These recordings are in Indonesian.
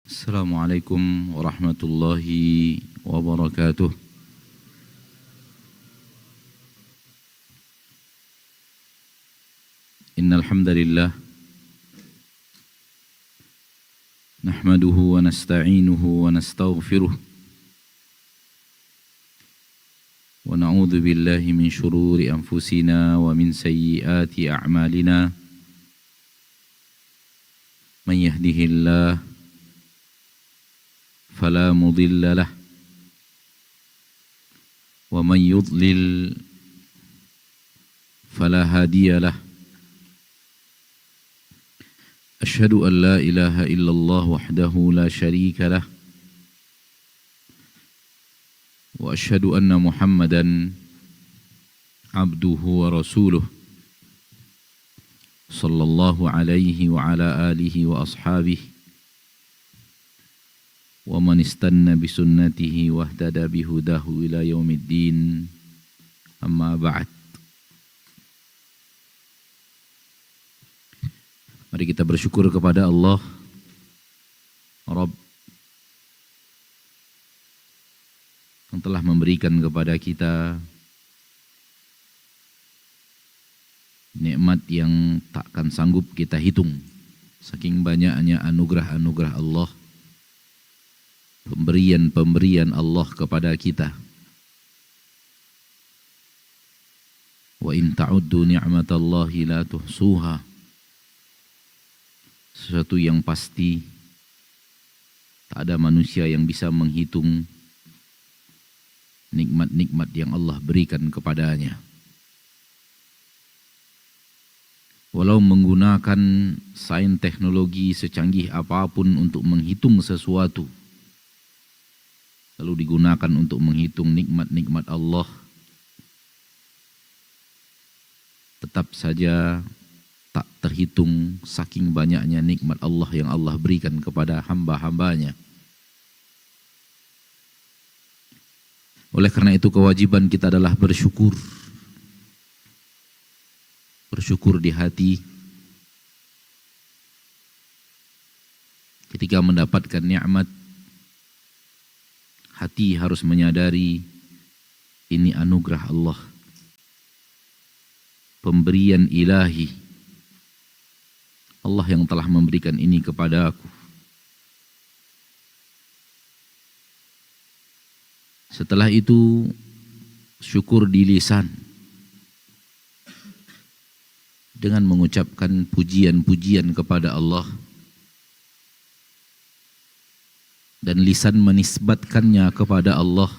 Assalamualaikum warahmatullahi wabarakatuh. Innal hamdalillah nahmaduhu wa nasta'inuhu wa nastaghfiruh wa na'udzu billahi min shururi anfusina wa min sayyiati a'malina. Man yahdihillahu فلا مضل له ومن يضلل فلا هادي له أشهد أن لا إله إلا الله وحده لا شريك له وأشهد أن محمدا عبده ورسوله صلى الله عليه وعلى آله وأصحابه ومن استنى بسنته واهتدى بهداه إلى يوم الدين أما بعد. Mari kita bersyukur kepada Allah Rabb yang telah memberikan kepada kita nikmat yang takkan sanggup kita hitung, saking banyaknya anugerah-anugerah Allah, pemberian-pemberian Allah kepada kita. Wa in ta'uddu ni'matallahi la tuhsuha. Sesuatu yang pasti tak ada manusia yang bisa menghitung nikmat-nikmat yang Allah berikan kepadanya. Walau menggunakan sains teknologi secanggih apapun untuk menghitung sesuatu, lalu digunakan untuk menghitung nikmat-nikmat Allah, tetap saja tak terhitung saking banyaknya nikmat Allah yang Allah berikan kepada hamba-hambanya. Oleh karena itu kewajiban kita adalah bersyukur. Bersyukur di hati ketika mendapatkan nikmat. Hati harus menyadari ini anugerah Allah, pemberian ilahi. Allah yang telah memberikan ini kepada aku. Setelah itu syukur di lisan dengan mengucapkan pujian-pujian kepada Allah, dan lisan menisbatkannya kepada Allah.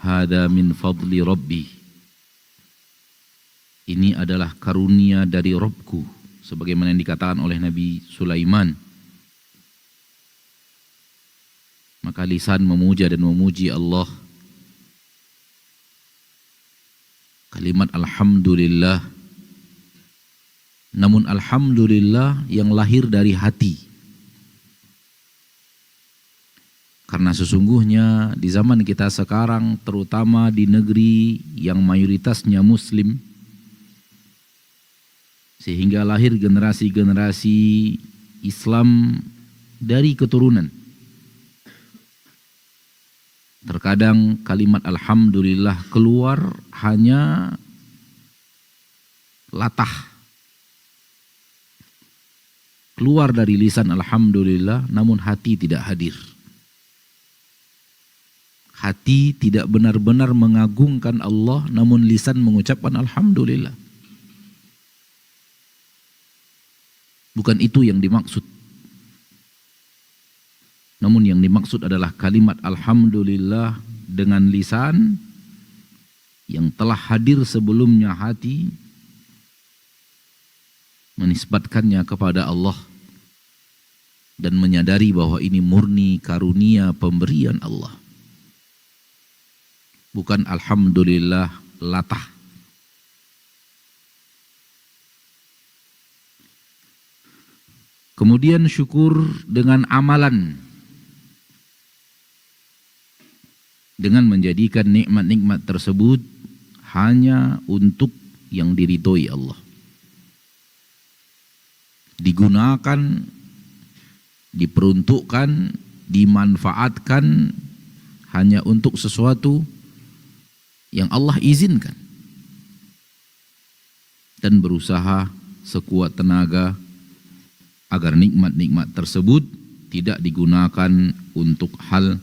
Hada min fadli Rabbi. Ini adalah karunia dari Rabbku, sebagaimana yang dikatakan oleh Nabi Sulaiman. Maka lisan memuja dan memuji Allah. Kalimat alhamdulillah. Namun alhamdulillah yang lahir dari hati. Karena sesungguhnya di zaman kita sekarang, terutama di negeri yang mayoritasnya Muslim, sehingga lahir generasi-generasi Islam dari keturunan. Terkadang kalimat alhamdulillah keluar hanya latah. Keluar dari lisan alhamdulillah, namun hati tidak hadir. Hati tidak benar-benar mengagungkan Allah, namun lisan mengucapkan alhamdulillah. Bukan itu yang dimaksud. Namun yang dimaksud adalah kalimat alhamdulillah dengan lisan yang telah hadir sebelumnya hati, menisbatkannya kepada Allah dan menyadari bahwa ini murni karunia pemberian Allah. Bukan alhamdulillah latah. Kemudian syukur dengan amalan, dengan menjadikan nikmat-nikmat tersebut hanya untuk yang diridhoi Allah. Digunakan diperuntukkan, dimanfaatkan hanya untuk sesuatu yang Allah izinkan, dan berusaha sekuat tenaga agar nikmat-nikmat tersebut tidak digunakan untuk hal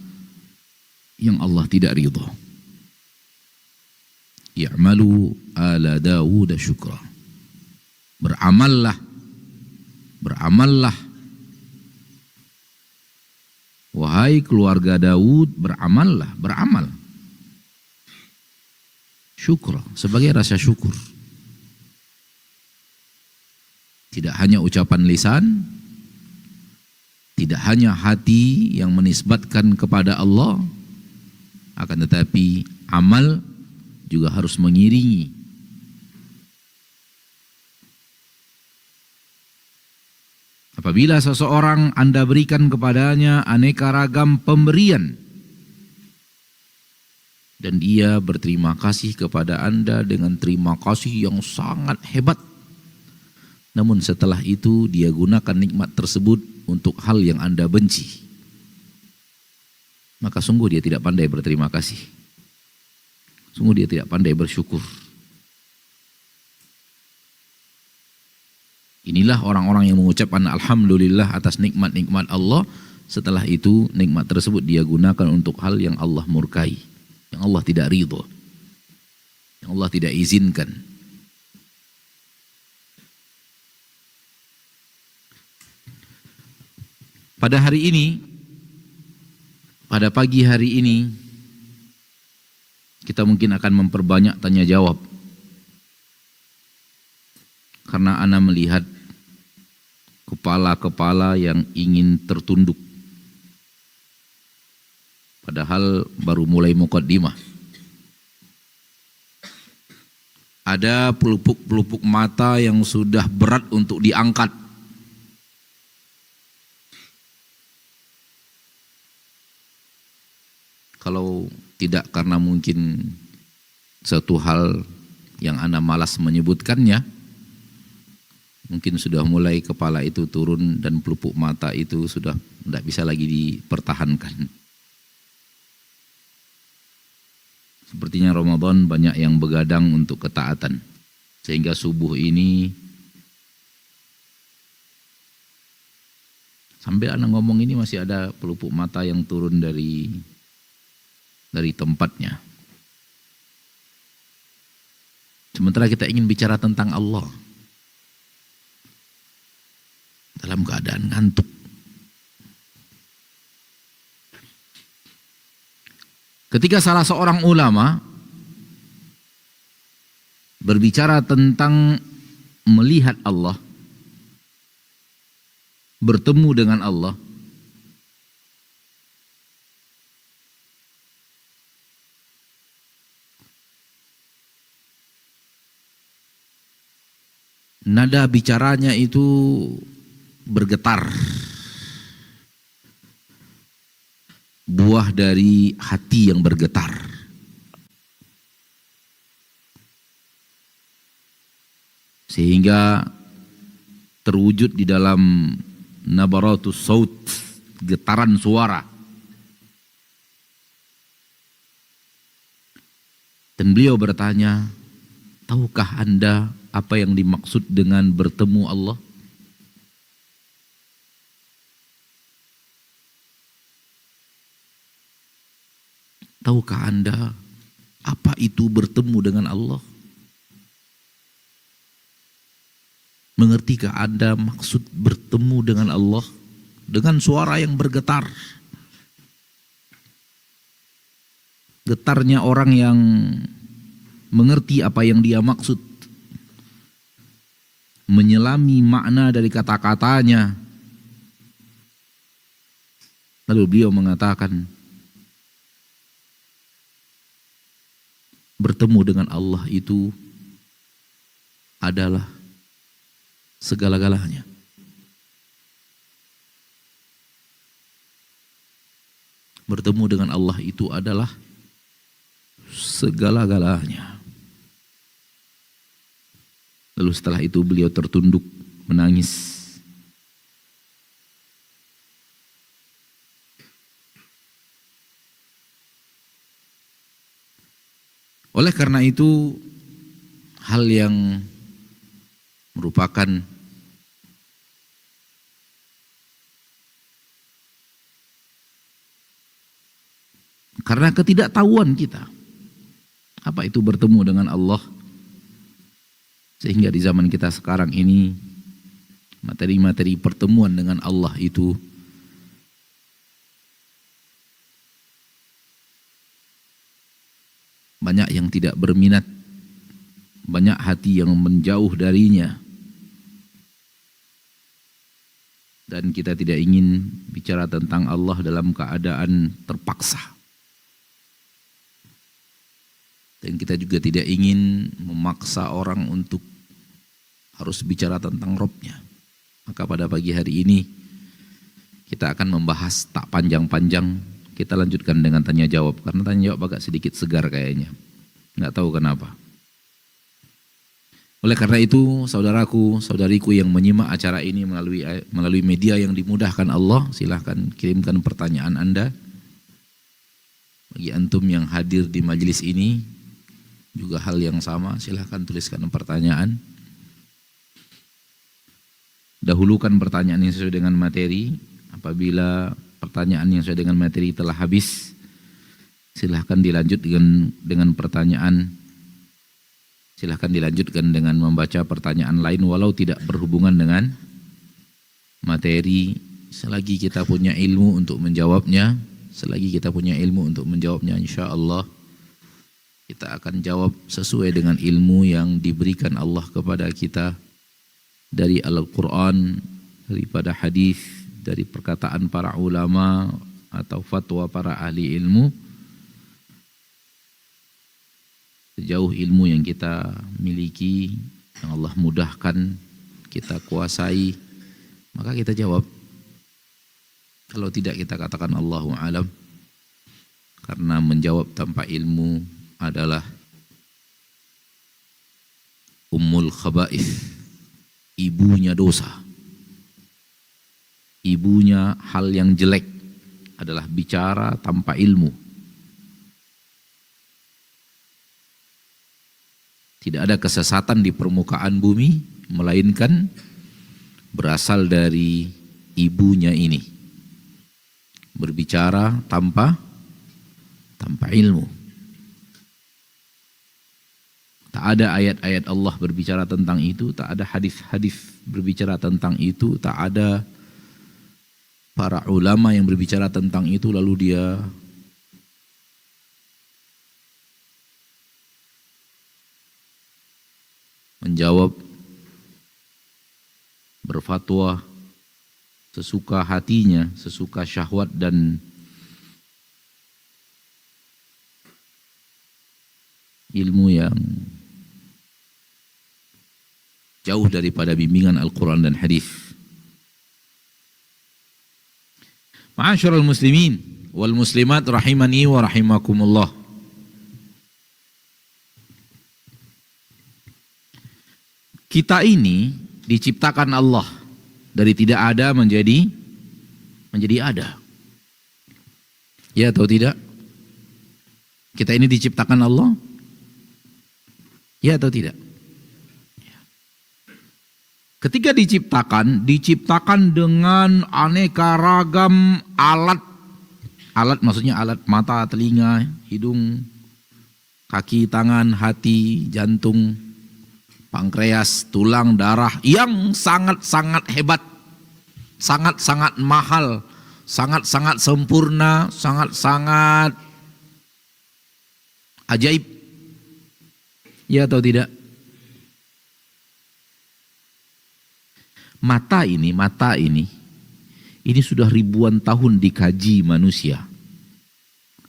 yang Allah tidak ridha. I'malu ala Dawud syukra. Beramallah, beramallah. Wahai keluarga Daud, beramallah, beramal. Syukra, sebagai rasa syukur. Tidak hanya ucapan lisan, tidak hanya hati yang menisbatkan kepada Allah, akan tetapi amal juga harus mengiringi. Apabila seseorang Anda berikan kepadanya aneka ragam pemberian, dan dia berterima kasih kepada Anda dengan terima kasih yang sangat hebat, namun setelah itu dia gunakan nikmat tersebut untuk hal yang Anda benci, maka sungguh dia tidak pandai berterima kasih. Sungguh dia tidak pandai bersyukur. Inilah orang-orang yang mengucapkan alhamdulillah atas nikmat-nikmat Allah. Setelah itu nikmat tersebut dia gunakan untuk hal yang Allah murkai, yang Allah tidak ridho, yang Allah tidak izinkan. Pada hari ini, pada pagi hari ini, kita mungkin akan memperbanyak tanya jawab. Karena ana melihat kepala-kepala yang ingin tertunduk. Padahal baru mulai muqaddimah. Ada pelupuk-pelupuk mata yang sudah berat untuk diangkat. Kalau tidak karena mungkin satu hal yang ana malas menyebutkannya, mungkin sudah mulai kepala itu turun dan pelupuk mata itu sudah tidak bisa lagi dipertahankan. Sepertinya Ramadan banyak yang begadang untuk ketaatan, sehingga subuh ini sambil ana ngomong ini masih ada pelupuk mata yang turun dari tempatnya. Sementara kita ingin bicara tentang Allah dalam keadaan ngantuk. Ketika salah seorang ulama berbicara tentang melihat Allah, bertemu dengan Allah, nada bicaranya itu bergetar, buah dari hati yang bergetar. Sehingga terwujud di dalam nabaratus saut, getaran suara. Dan beliau bertanya, tahukah Anda apa yang dimaksud dengan bertemu Allah? Tahukah Anda apa itu bertemu dengan Allah? Mengertikah Anda maksud bertemu dengan Allah? Dengan suara yang bergetar. Getarnya orang yang mengerti apa yang dia maksud. Menyelami makna dari kata-katanya. Lalu beliau mengatakan, bertemu dengan Allah itu adalah segala-galanya. Bertemu dengan Allah itu adalah segala-galanya. Lalu setelah itu beliau tertunduk menangis. Oleh karena itu, hal yang merupakan karena ketidaktahuan kita, apa itu bertemu dengan Allah, sehingga di zaman kita sekarang ini materi-materi pertemuan dengan Allah itu banyak yang tidak berminat, banyak hati yang menjauh darinya. Dan kita tidak ingin bicara tentang Allah dalam keadaan terpaksa. Dan kita juga tidak ingin memaksa orang untuk harus bicara tentang Robnya. Maka pada pagi hari ini kita akan membahas tak panjang-panjang. Kita lanjutkan dengan tanya jawab, karena tanya jawab agak sedikit segar kayaknya. Nggak tahu kenapa. Oleh karena itu, saudaraku, saudariku yang menyimak acara ini melalui media yang dimudahkan Allah, silahkan kirimkan pertanyaan Anda. Bagi antum yang hadir di majelis ini, juga hal yang sama, silahkan tuliskan pertanyaan. Dahulukan pertanyaan yang sesuai dengan materi. Apabila pertanyaan yang sesuai dengan materi telah habis, silahkan dilanjut dengan pertanyaan. Silahkan dilanjutkan dengan membaca pertanyaan lain walau tidak berhubungan dengan materi. Selagi kita punya ilmu untuk menjawabnya, insya Allah kita akan jawab sesuai dengan ilmu yang diberikan Allah kepada kita dari Al-Quran, daripada hadis, dari perkataan para ulama atau fatwa para ahli ilmu. Sejauh ilmu yang kita miliki, yang Allah mudahkan, kita kuasai, maka kita jawab. Kalau tidak, kita katakan Allahu a'lam. Karena menjawab tanpa ilmu adalah ummul khaba'ith, ibunya dosa. Ibunya hal yang jelek adalah bicara tanpa ilmu. Tidak ada kesesatan di permukaan bumi melainkan berasal dari ibunya ini. Berbicara tanpa ilmu. Tak ada ayat-ayat Allah berbicara tentang itu, tak ada hadis-hadis berbicara tentang itu, tak ada para ulama yang berbicara tentang itu lalu dia menjawab, berfatwa sesuka hatinya, sesuka syahwat dan ilmu yang jauh daripada bimbingan Al-Quran dan hadis. Ma'asyiral muslimin wal muslimat rahimani wa rahimakumullah. Kita ini diciptakan Allah dari tidak ada menjadi ada. Ya atau tidak? Kita ini diciptakan Allah? Ya atau tidak? Ketika diciptakan dengan aneka ragam alat. Alat maksudnya alat mata, telinga, hidung, kaki, tangan, hati, jantung, pankreas, tulang, darah yang sangat-sangat hebat, sangat-sangat mahal, sangat-sangat sempurna, sangat-sangat ajaib. Ya atau tidak? Mata ini sudah ribuan tahun dikaji manusia.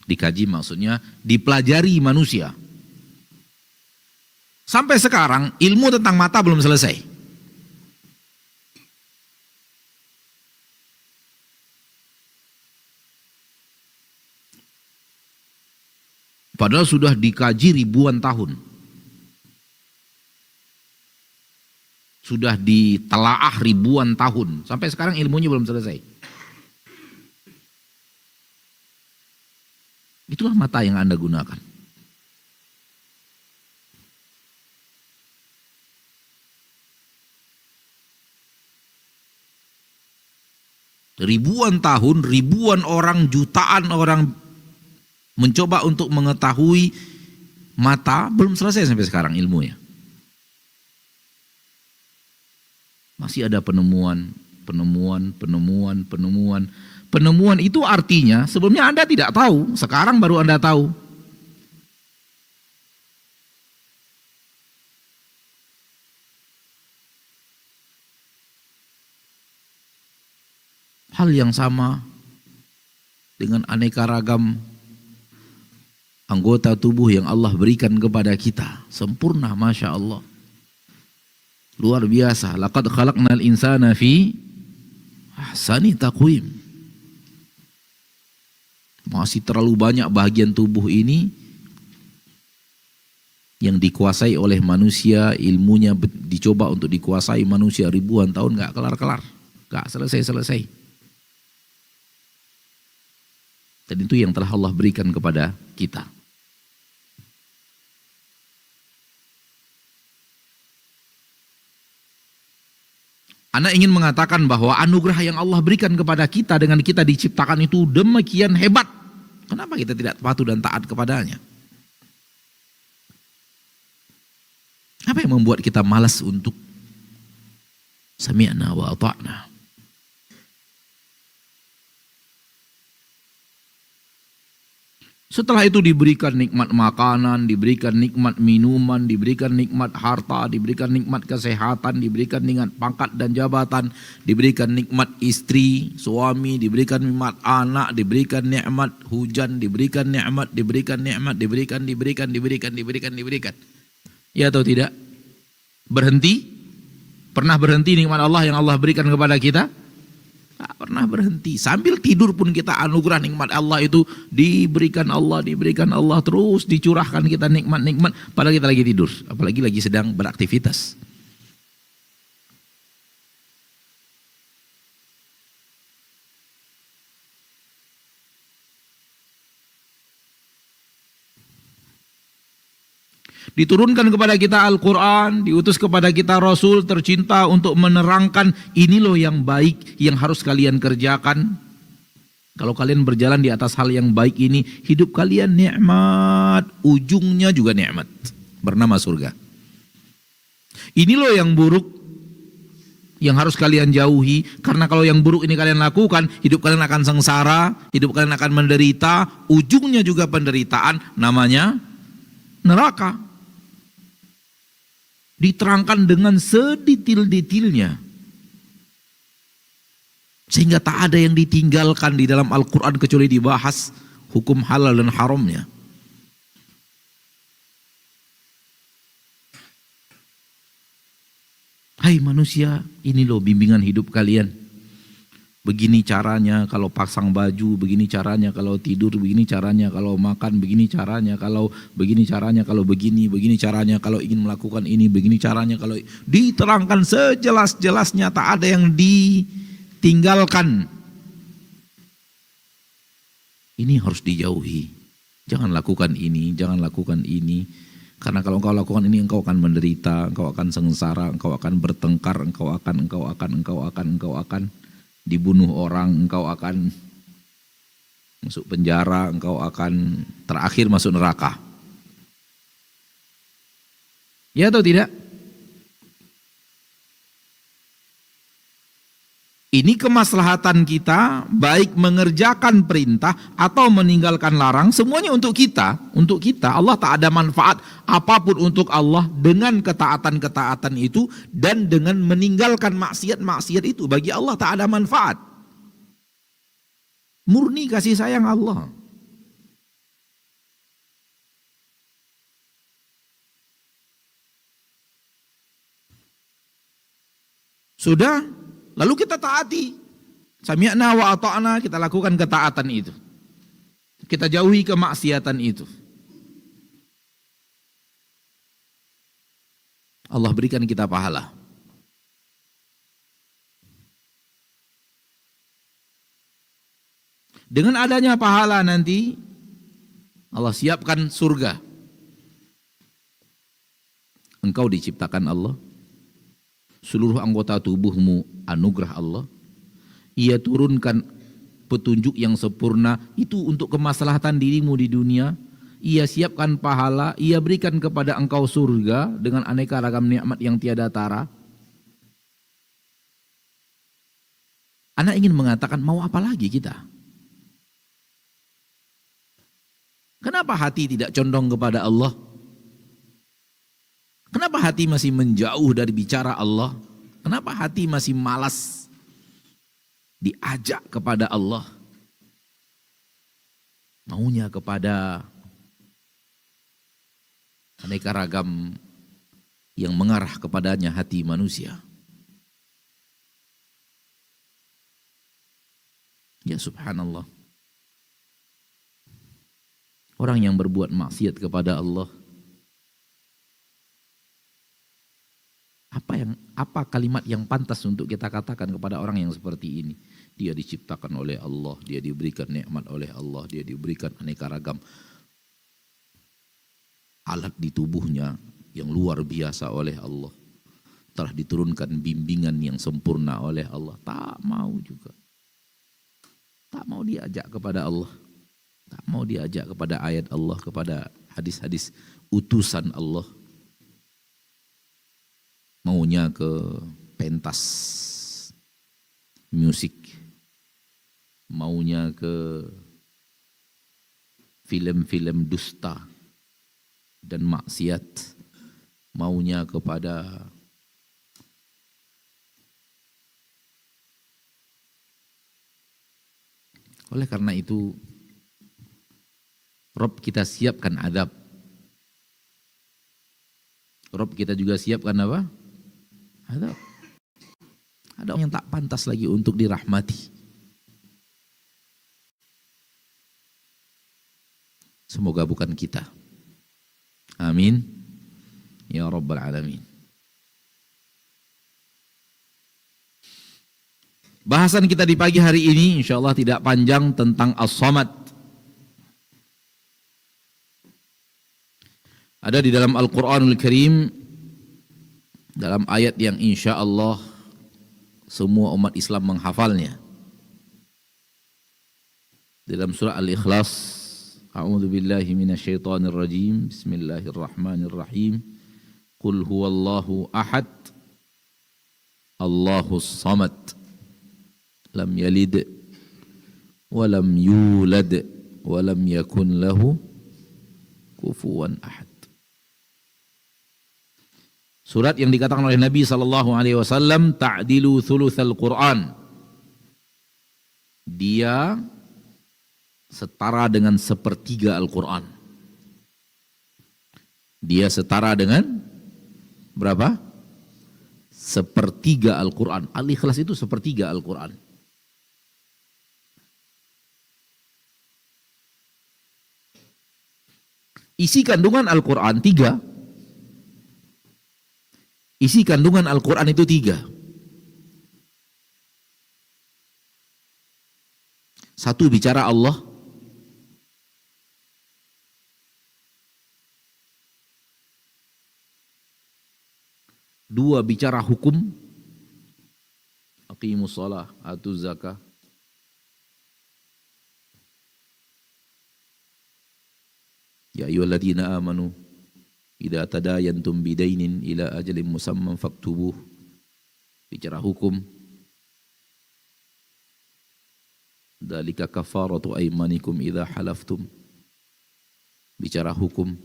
Dikaji maksudnya dipelajari manusia. Sampai sekarang ilmu tentang mata belum selesai. Padahal sudah dikaji ribuan tahun. Sudah ditelaah ribuan tahun. Sampai sekarang ilmunya belum selesai. Itulah mata yang Anda gunakan. Ribuan tahun, ribuan orang, jutaan orang mencoba untuk mengetahui mata, belum selesai sampai sekarang ilmunya. Masih ada penemuan. Penemuan itu artinya sebelumnya Anda tidak tahu, sekarang baru Anda tahu. Hal yang sama dengan aneka ragam anggota tubuh yang Allah berikan kepada kita. Sempurna, Masya Allah. Luar biasa. Laqad khalaqnal insana fi ahsani taqwim. Masih terlalu banyak bagian tubuh ini yang dikuasai oleh manusia, ilmunya dicoba untuk dikuasai manusia ribuan tahun, gak kelar-kelar, gak selesai-selesai. Dan itu yang telah Allah berikan kepada kita. Ana ingin mengatakan bahwa anugerah yang Allah berikan kepada kita dengan kita diciptakan itu demikian hebat. Kenapa kita tidak patuh dan taat kepadanya? Apa yang membuat kita malas untuk sami'na wa ata'na? Setelah itu diberikan nikmat makanan, diberikan nikmat minuman, diberikan nikmat harta, diberikan nikmat kesehatan, diberikan nikmat pangkat dan jabatan, diberikan nikmat istri, suami, diberikan nikmat anak, diberikan nikmat hujan, diberikan nikmat. Ya atau tidak? Berhenti? Pernah berhenti nikmat Allah yang Allah berikan kepada kita? Tak pernah berhenti. Sambil tidur pun kita anugerah nikmat Allah itu diberikan Allah, terus dicurahkan kita nikmat-nikmat. Padahal kita lagi tidur, apalagi lagi sedang beraktivitas. Diturunkan kepada kita Al-Quran, diutus kepada kita Rasul tercinta untuk menerangkan ini loh yang baik yang harus kalian kerjakan. Kalau kalian berjalan di atas hal yang baik ini, hidup kalian nikmat, ujungnya juga nikmat, bernama surga. Ini loh yang buruk yang harus kalian jauhi, karena kalau yang buruk ini kalian lakukan, hidup kalian akan sengsara, hidup kalian akan menderita, ujungnya juga penderitaan, namanya neraka. Diterangkan dengan sedetil-detilnya. Sehingga tak ada yang ditinggalkan di dalam Al-Quran kecuali dibahas hukum halal dan haramnya. Hai manusia, ini loh bimbingan hidup kalian. Begini caranya kalau pasang baju, begini caranya kalau tidur, begini caranya kalau makan, begini caranya kalau begini caranya kalau begini caranya kalau ingin melakukan ini, begini caranya kalau diterangkan sejelas-jelasnya, tak ada yang ditinggalkan. Ini harus dijauhi. Jangan lakukan ini, jangan lakukan ini. Karena kalau engkau lakukan ini engkau akan menderita, engkau akan sengsara, engkau akan bertengkar, engkau akan dibunuh orang, engkau akan masuk penjara, engkau akan terakhir masuk neraka. Ya atau tidak? Ini kemaslahatan kita, baik mengerjakan perintah atau meninggalkan larang, semuanya untuk kita. Untuk kita, Allah tak ada manfaat apapun untuk Allah dengan ketaatan-ketaatan itu dan dengan meninggalkan maksiat-maksiat itu. Bagi Allah tak ada manfaat. Murni kasih sayang Allah. Sudah? Lalu kita taati. Sami'na wa ata'na, kita lakukan ketaatan itu. Kita jauhi kemaksiatan itu. Allah berikan kita pahala. Dengan adanya pahala nanti, Allah siapkan surga. Engkau diciptakan Allah. Seluruh anggota tubuhmu anugerah Allah. Ia turunkan petunjuk yang sempurna itu untuk kemaslahatan dirimu di dunia. Ia siapkan pahala, ia berikan kepada engkau surga dengan aneka ragam nikmat yang tiada tara. Anak ingin mengatakan, mau apa lagi kita? Kenapa hati tidak condong kepada Allah? Kenapa hati masih menjauh dari bicara Allah? Kenapa hati masih malas diajak kepada Allah? Maunya kepada aneka ragam yang mengarah kepadanya hati manusia. Ya subhanallah. Orang yang berbuat maksiat kepada Allah, apa kalimat yang pantas untuk kita katakan kepada orang yang seperti ini? Dia diciptakan oleh Allah, dia diberikan nikmat oleh Allah, dia diberikan aneka ragam alat di tubuhnya yang luar biasa oleh Allah. Telah diturunkan bimbingan yang sempurna oleh Allah. Tak mau juga. Tak mau diajak kepada Allah. Tak mau diajak kepada ayat Allah, kepada hadis-hadis utusan Allah. Maunya ke pentas musik. Maunya ke film-film dusta dan maksiat. Maunya kepada oleh karena itu Rob kita siapkan azab. Rob kita juga siapkan apa? Azab. Ada orang yang tak pantas lagi untuk dirahmati. Semoga bukan kita. Amin. Ya Rabbal Alamin. Bahasan kita di pagi hari ini insyaallah tidak panjang tentang As-Samad. Ada di dalam Al-Quranul Karim, dalam ayat yang insya Allah semua umat Islam menghafalnya. Dalam surah Al-Ikhlas, A'udzu billahi minasyaitonir rajim, Bismillahirrahmanirrahim. Qul huwallahu ahad, Allahus samad, lam yalid wa lam yulad wa lam yakun lahu kufuwan ahad. Surat yang dikatakan oleh Nabi SAW, ta'dilu thuluthal Quran. Dia setara dengan sepertiga Al-Quran. Dia setara dengan berapa? Sepertiga Al-Quran. Al-Ikhlas itu sepertiga Al-Quran. Isi kandungan Al-Quran 3. Isi kandungan Al-Quran itu 3. 1 bicara Allah. 2 bicara hukum. Aqimus shalah, atuz zakah. Ya ayyuhalladzina amanu idza tadayantum bidainin ila ajalin musamman faktubuh. Bicara hukum. Dzalika kafaratu aymanikum idza halaftum. Bicara hukum.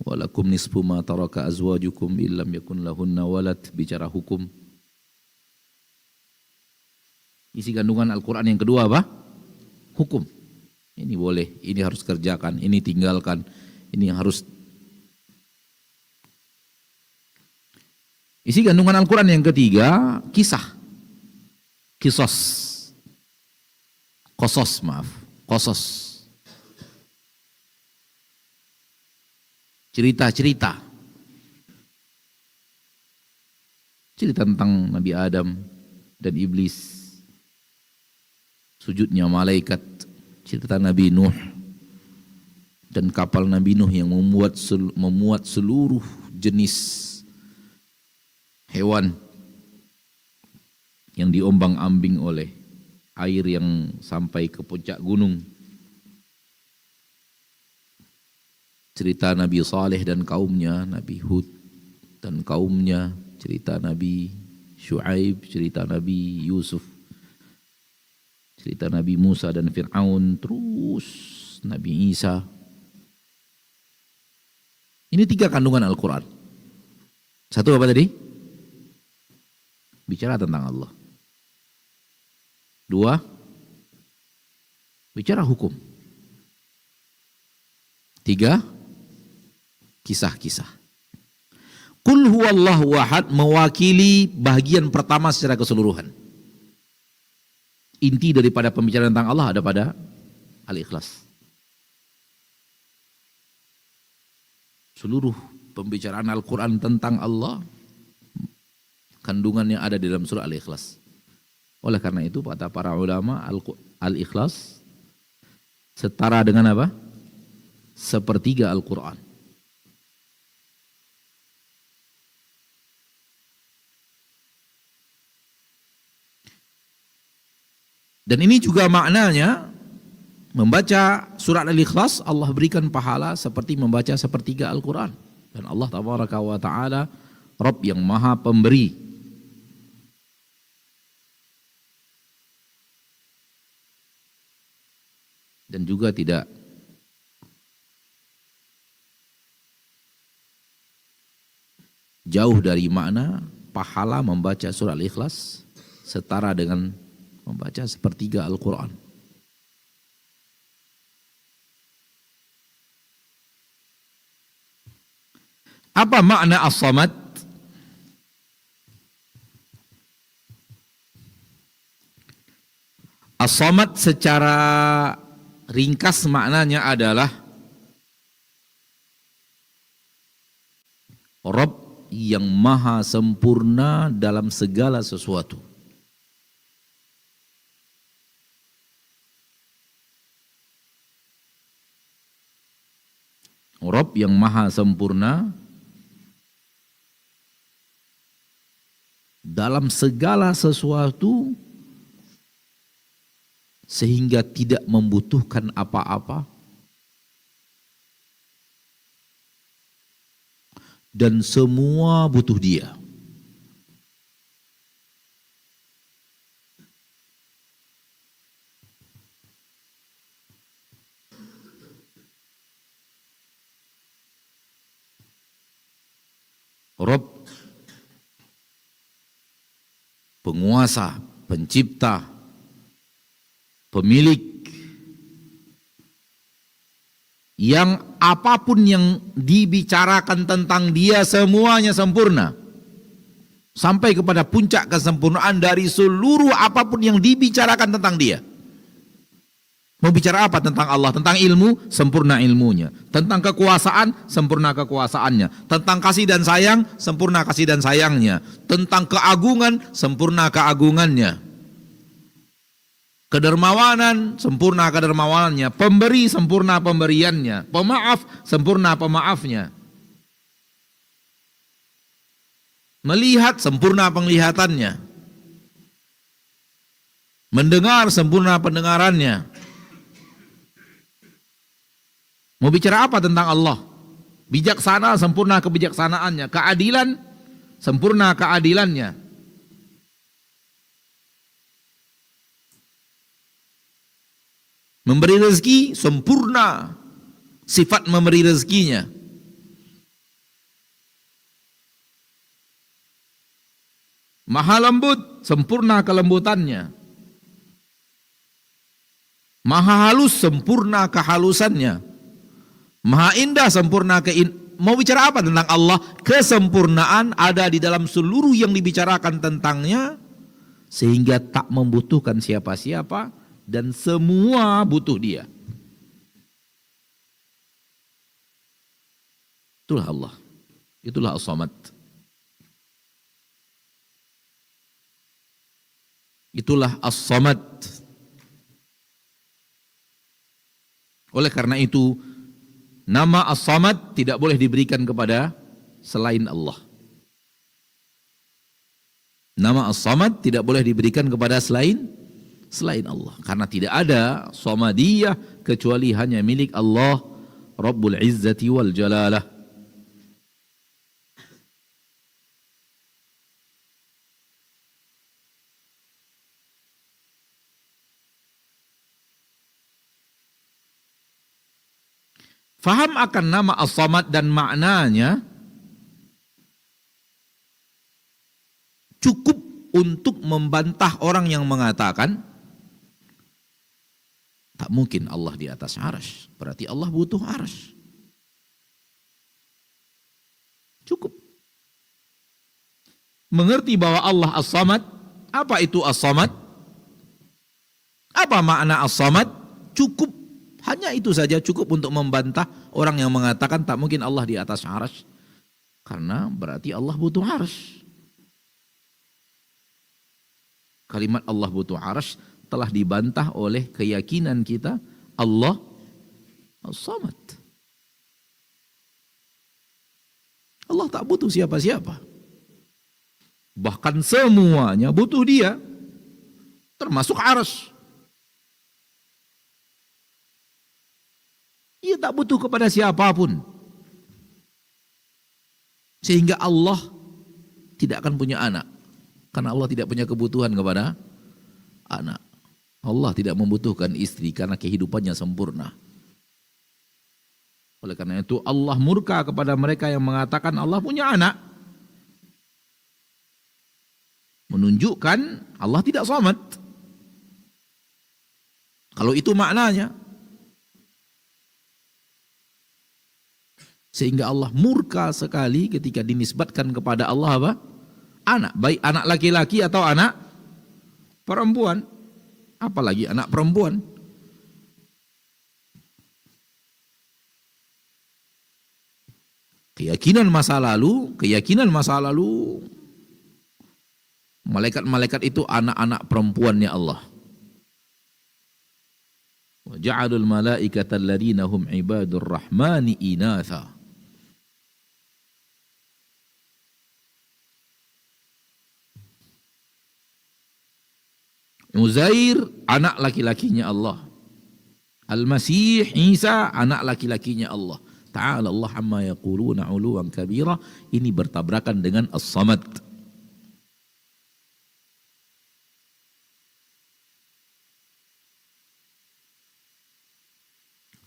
Walakum nisfu ma taraka azwajukum illam yakun lahunna walad. Bicara hukum. Isi kandungan Al-Quran yang kedua apa? Hukum. Ini boleh, ini harus kerjakan, ini tinggalkan. Ini yang harus. Isi kandungan Al-Quran yang ketiga, kisah. Kisos. Kosos. Cerita-cerita. Cerita tentang Nabi Adam dan Iblis. Sujudnya malaikat. Cerita Nabi Nuh. Dan kapal Nabi Nuh yang memuat seluruh jenis hewan yang diombang-ambing oleh air yang sampai ke puncak gunung. Cerita Nabi Saleh dan kaumnya, Nabi Hud dan kaumnya, cerita Nabi Syuaib, cerita Nabi Yusuf, cerita Nabi Musa dan Fir'aun, terus Nabi Isa. Ini 3 kandungan Al-Quran. 1 apa tadi? Bicara tentang Allah. 2, bicara hukum. 3, kisah-kisah. Qul huwallahu ahad mewakili bagian pertama secara keseluruhan. Inti daripada pembicaraan tentang Allah ada pada Al-Ikhlas. Seluruh pembicaraan Al-Quran tentang Allah, kandungannya ada di dalam surah Al-Ikhlas. Oleh karena itu kata para ulama, Al-Ikhlas setara dengan apa? Sepertiga Al-Quran. Dan ini juga maknanya, membaca surat Al-Ikhlas Allah berikan pahala seperti membaca sepertiga Al-Quran. Dan Allah Tabaraka wa Ta'ala Rabb yang maha pemberi. Dan juga tidak jauh dari makna pahala membaca surah Al-Ikhlas setara dengan membaca sepertiga Al-Quran. Apa makna As-Samad? As-Samad secara ringkas maknanya adalah Rabb yang maha sempurna dalam segala sesuatu. Rabb yang maha sempurna dalam segala sesuatu sehingga tidak membutuhkan apa-apa dan semua butuh Dia. Rabb penguasa, pencipta, pemilik yang apapun yang dibicarakan tentang Dia semuanya sempurna. Sampai kepada puncak kesempurnaan dari seluruh apapun yang dibicarakan tentang Dia. Mau bicara apa tentang Allah? Tentang ilmu, sempurna ilmunya. Tentang kekuasaan, sempurna kekuasaannya. Tentang kasih dan sayang, sempurna kasih dan sayangnya. Tentang keagungan, sempurna keagungannya. Kedermawanan, sempurna kedermawanannya. Pemberi, sempurna pemberiannya. Pemaaf, sempurna pemaafnya. Melihat, sempurna penglihatannya. Mendengar, sempurna pendengarannya. Mau bicara apa tentang Allah? Bijaksana, sempurna kebijaksanaannya. Keadilan, sempurna keadilannya. Memberi rezeki, sempurna sifat memberi rezekinya. Maha lembut, sempurna kelembutannya. Maha halus, sempurna kehalusannya. Maha indah, sempurna mau bicara apa tentang Allah? Kesempurnaan ada di dalam seluruh yang dibicarakan tentangnya, sehingga tak membutuhkan siapa-siapa dan semua butuh Dia. Itulah Allah. Itulah As-Samad. Itulah As-Samad. Oleh karena itu, nama As-Samad tidak boleh diberikan kepada selain Allah. Nama As-Samad tidak boleh diberikan kepada selain Allah. Karena tidak ada Samadiyah kecuali hanya milik Allah Rabbul Izzati wal Jalalah. Faham akan nama As-Samad dan maknanya cukup untuk membantah orang yang mengatakan tak mungkin Allah di atas arsy, berarti Allah butuh arsy. Cukup. Mengerti bahwa Allah As-Samad, apa itu As-Samad? Apa makna As-Samad? Cukup, hanya itu saja cukup untuk membantah orang yang mengatakan tak mungkin Allah di atas arsy, karena berarti Allah butuh arsy. Kalimat Allah butuh arsy telah dibantah oleh keyakinan kita Allah As-Samad. Allah tak butuh siapa-siapa. Bahkan semuanya butuh Dia, termasuk arsy. Ia tak butuh kepada siapapun. Sehingga Allah tidak akan punya anak. Karena Allah tidak punya kebutuhan kepada anak. Allah tidak membutuhkan istri karena kehidupannya sempurna. Oleh karena itu Allah murka kepada mereka yang mengatakan Allah punya anak. Menunjukkan Allah tidak samad. Kalau itu maknanya. Sehingga Allah murka sekali ketika dinisbatkan kepada Allah apa? Anak. Baik anak laki-laki atau anak perempuan. Apalagi anak perempuan. Keyakinan masa lalu malaikat-malaikat itu anak-anak perempuannya Allah. Wa ja'alul malaikata alladziina hum ibadur rahmani inatha. Uzair anak laki-lakinya Allah. Al-Masih Isa anak laki-lakinya Allah. Ta'ala Allah amma yaquluna 'uluwan kabira. Ini bertabrakan dengan As-Samad.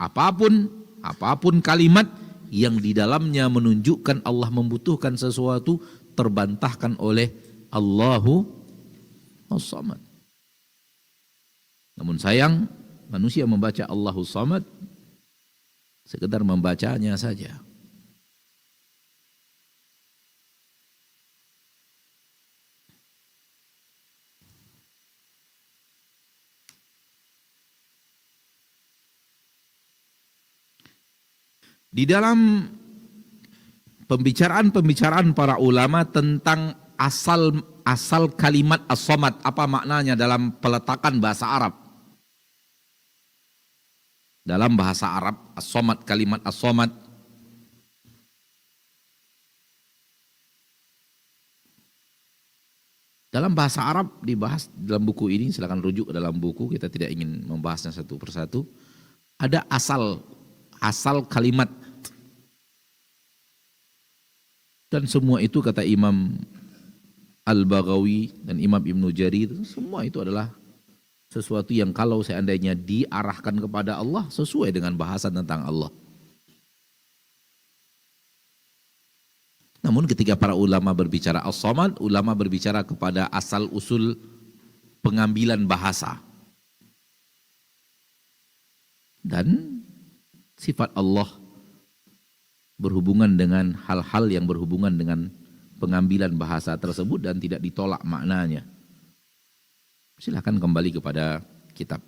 Apapun kalimat yang di dalamnya menunjukkan Allah membutuhkan sesuatu terbantahkan oleh Allahu As-Samad. Namun sayang, manusia membaca Allahu Samad sekedar membacanya saja. Di dalam pembicaraan para ulama tentang asal kalimat As-Samad, apa maknanya dalam peletakan bahasa Arab? Dalam bahasa Arab, As-Samad, kalimat As-Samad dalam bahasa Arab dibahas dalam buku ini, silakan rujuk dalam buku, kita tidak ingin membahasnya satu persatu. Ada asal kalimat. Dan semua itu kata Imam Al-Baghawi dan Imam Ibnu Jarir, semua itu adalah sesuatu yang kalau seandainya diarahkan kepada Allah sesuai dengan bahasan tentang Allah. Namun ketika para ulama berbicara As-Samad, ulama berbicara kepada asal usul pengambilan bahasa. Dan sifat Allah berhubungan dengan hal-hal yang berhubungan dengan pengambilan bahasa tersebut dan tidak ditolak maknanya. Silakan kembali kepada kitab.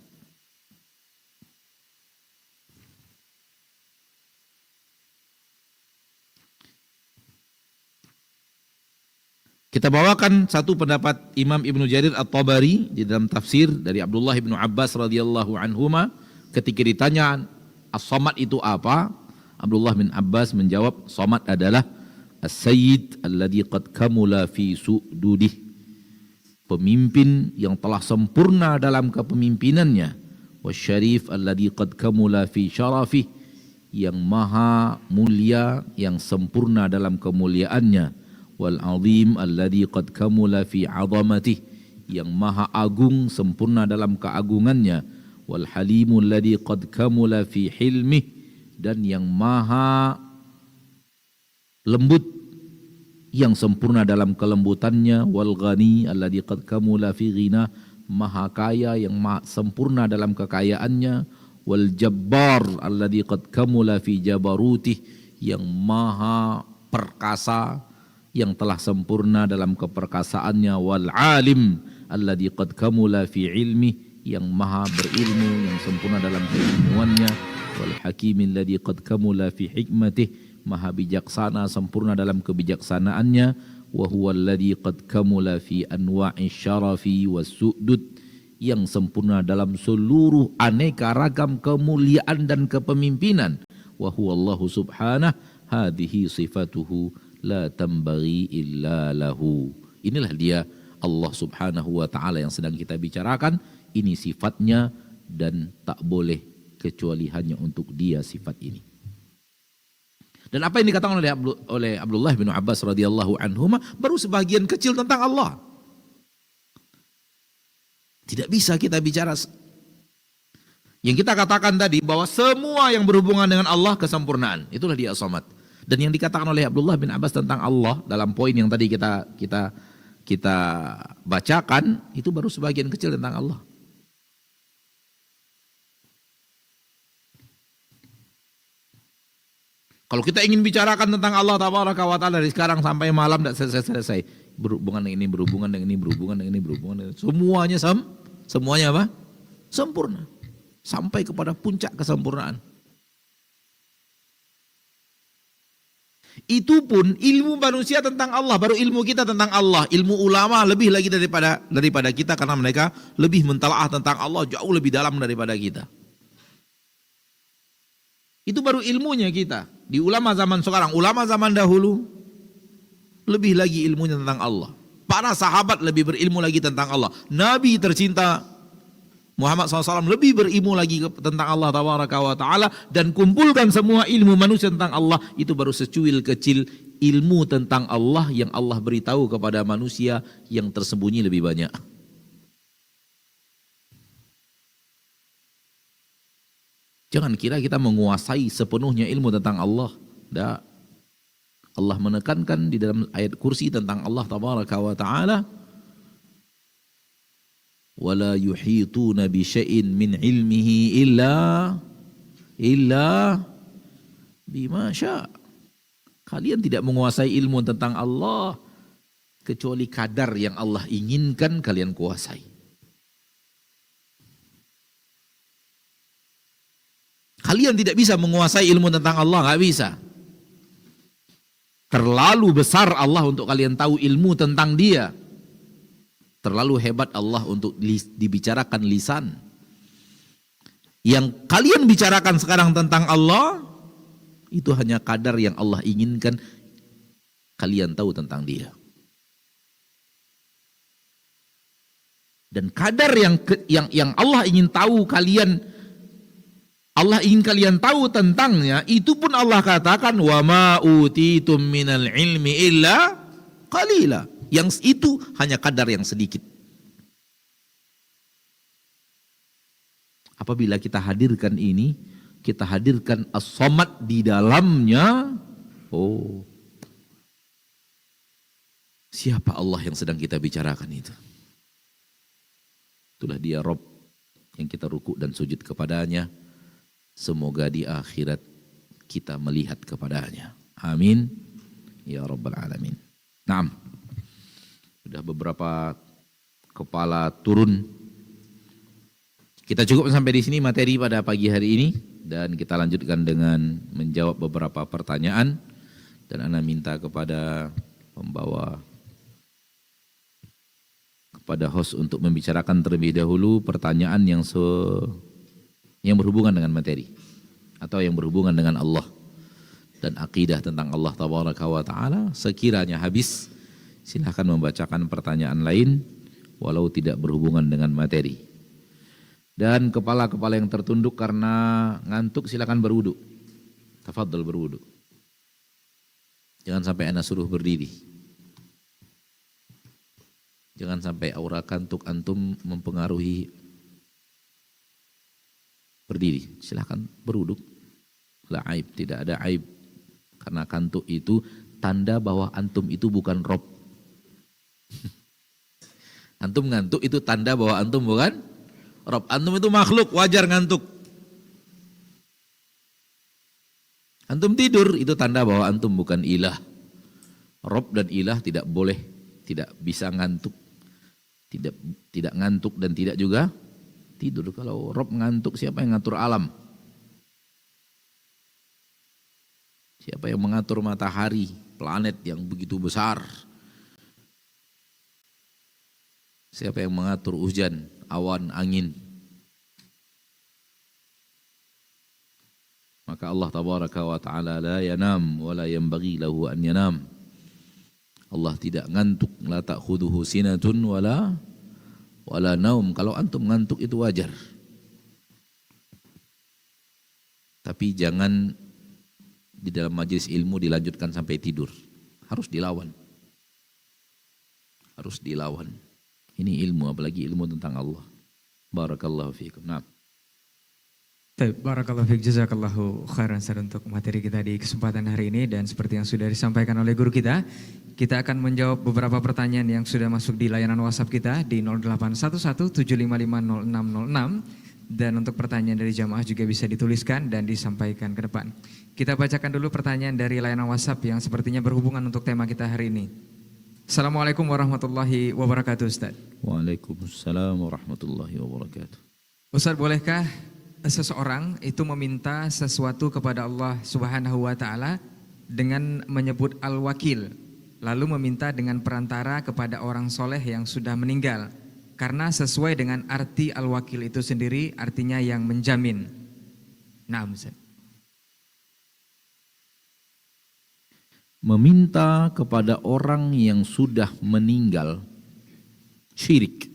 Kita bawakan satu pendapat Imam Ibnu Jarir At-Tabari di dalam tafsir dari Abdullah bin Abbas radhiyallahu anhuma ketika ditanya As-Samad itu apa? Abdullah bin Abbas menjawab, Samad adalah As-Sayyid alladhi qad kamula fi su'dudih. pemimpin yang telah sempurna dalam kepemimpinannya, wasyarif alladzi qad kamula fi syarafih, yang maha mulia yang sempurna dalam kemuliaannya, wal azim alladzi qad kamula fi 'azamatih, yang maha agung sempurna dalam keagungannya, wal halimul ladzi qad kamula fi hilmih, dan yang maha lembut yang sempurna dalam kelembutannya, wal ghani alladzi qad kamula fi ghina, maha kaya yang maha sempurna dalam kekayaannya, wal jabbar alladzi qad kamula fi jabarutih, yang maha perkasa yang telah sempurna dalam keperkasaannya, wal alim alladzi qad kamula fi ilmi, yang maha berilmu yang sempurna dalam keilmuannya, wal hakim alladzi qad kamula fi hikmatih, maha bijaksana sempurna dalam kebijaksanaannya, wa huwa alladzi qad kamula fi anwa'i syarafi was su'dud, yang sempurna dalam seluruh aneka ragam kemuliaan dan kepemimpinan, wa huwa Allah subhanahu hadhihi sifatuhu la tambaghi illa lahu. Inilah dia Allah subhanahu wa ta'ala yang sedang kita bicarakan. Ini sifatnya dan tak boleh kecuali hanya untuk dia sifat ini. Dan apa yang dikatakan oleh Abdullah bin Abbas radhiyallahu anhuma baru sebagian kecil tentang Allah. Tidak bisa kita bicara yang kita katakan tadi bahwa semua yang berhubungan dengan Allah kesempurnaan. Itulah dia as-samad. Dan yang dikatakan oleh Abdullah bin Abbas tentang Allah dalam poin yang tadi kita bacakan itu baru sebagian kecil tentang Allah. Kalau kita ingin bicarakan tentang Allah tabaraka wa taala dari sekarang sampai malam tidak selesai. Berhubungan dengan ini, berhubungan dengan ini, berhubungan dengan ini, berhubungan dengan ini. Semuanya apa? Sempurna. Sampai kepada puncak kesempurnaan. Itu pun ilmu manusia tentang Allah, baru ilmu kita tentang Allah. Ilmu ulama lebih lagi daripada kita karena mereka lebih mentalaah tentang Allah jauh lebih dalam daripada kita. Itu baru ilmunya kita. Di ulama zaman sekarang, ulama zaman dahulu lebih lagi ilmunya tentang Allah. Para sahabat lebih berilmu lagi tentang Allah. Nabi tercinta Muhammad SAW lebih berilmu lagi tentang Allah tabaraka wa ta'ala, dan kumpulkan semua ilmu manusia tentang Allah, itu baru secuil kecil ilmu tentang Allah yang Allah beritahu kepada manusia yang tersembunyi lebih banyak. Jangan kira kita menguasai sepenuhnya ilmu tentang Allah. Tidak. Allah menekankan di dalam ayat kursi tentang Allah tabaraka wa ta'ala, wala yuhituna bi syai'in min ilmihi illa bima syaa. Kalian tidak menguasai ilmu tentang Allah kecuali kadar yang Allah inginkan kalian kuasai. Kalian tidak bisa menguasai ilmu tentang Allah, nggak bisa. Terlalu besar Allah untuk kalian tahu ilmu tentang Dia. Terlalu hebat Allah untuk dibicarakan lisan. Yang kalian bicarakan sekarang tentang Allah, itu hanya kadar yang Allah inginkan kalian tahu tentang Dia. Dan kadar yang Allah ingin tahu Allah ingin kalian tahu tentangnya, itu pun Allah katakan wa ma utitum minal ilmi illa qalila. Yang itu hanya kadar yang sedikit. Apabila kita hadirkan ini, kita hadirkan as-samad di dalamnya, oh, siapa Allah yang sedang kita bicarakan itu? Itulah dia Rabb yang kita ruku dan sujud kepadanya. Semoga di akhirat kita melihat kepadanya. Amin. Ya Rabbal Alamin. Naam. Sudah beberapa kepala turun. Kita cukup sampai di sini materi pada pagi hari ini. Dan kita lanjutkan dengan menjawab beberapa pertanyaan. Dan ana minta kepada pembawa, kepada host untuk membicarakan terlebih dahulu pertanyaan yang berhubungan dengan materi atau yang berhubungan dengan Allah dan akidah tentang Allah tabaraka wa taala. Sekiranya habis, silakan membacakan pertanyaan lain walau tidak berhubungan dengan materi. Dan kepala-kepala yang tertunduk karena ngantuk silakan berwudu. Tafadhal berwudu. Jangan sampai ana suruh berdiri. Jangan sampai aura kantuk antum mempengaruhi berdiri. Silakan berwudu. La aib, tidak ada aib. Karena kantuk itu tanda bahwa antum itu bukan Rob. Antum ngantuk itu tanda bahwa antum bukan Rob. Antum itu makhluk, wajar ngantuk. Antum tidur itu tanda bahwa antum bukan ilah. Rob dan ilah tidak boleh, tidak bisa ngantuk. Tidak ngantuk dan tidak juga tidur. Kalau Rob ngantuk, siapa yang ngatur alam? Siapa yang mengatur matahari, planet yang begitu besar? Siapa yang mengatur hujan, awan, angin? Maka Allah tabaraka wa ta'ala la yanam wa la yanbaghi lahu an yanam. Allah tidak ngantuk, la ta'khuduhu sinatun wala naum. Kalau antum ngantuk itu wajar. Tapi jangan di dalam majelis ilmu dilanjutkan sampai tidur. Harus dilawan. Harus dilawan. Ini ilmu, apalagi ilmu tentang Allah. Barakallahu fiikum. Nah. Barakallahu fiik, jazakallahu khairan untuk materi kita di kesempatan hari ini. Dan seperti yang sudah disampaikan oleh guru kita akan menjawab beberapa pertanyaan yang sudah masuk di layanan WhatsApp kita di 081175500606. Dan untuk pertanyaan dari jamaah juga bisa dituliskan dan disampaikan ke depan. Kita bacakan dulu pertanyaan dari layanan WhatsApp yang sepertinya berhubungan untuk tema kita hari ini. Assalamualaikum warahmatullahi wabarakatuh, Ustaz. Waalaikumsalam warahmatullahi wabarakatuh. Ustaz, bolehkah seseorang itu meminta sesuatu kepada Allah Subhanahu wa taala dengan menyebut Al-Wakil, lalu meminta dengan perantara kepada orang soleh yang sudah meninggal, karena sesuai dengan arti Al-Wakil itu sendiri, artinya yang menjamin. Naam, Ustaz. Meminta kepada orang yang sudah meninggal syirik.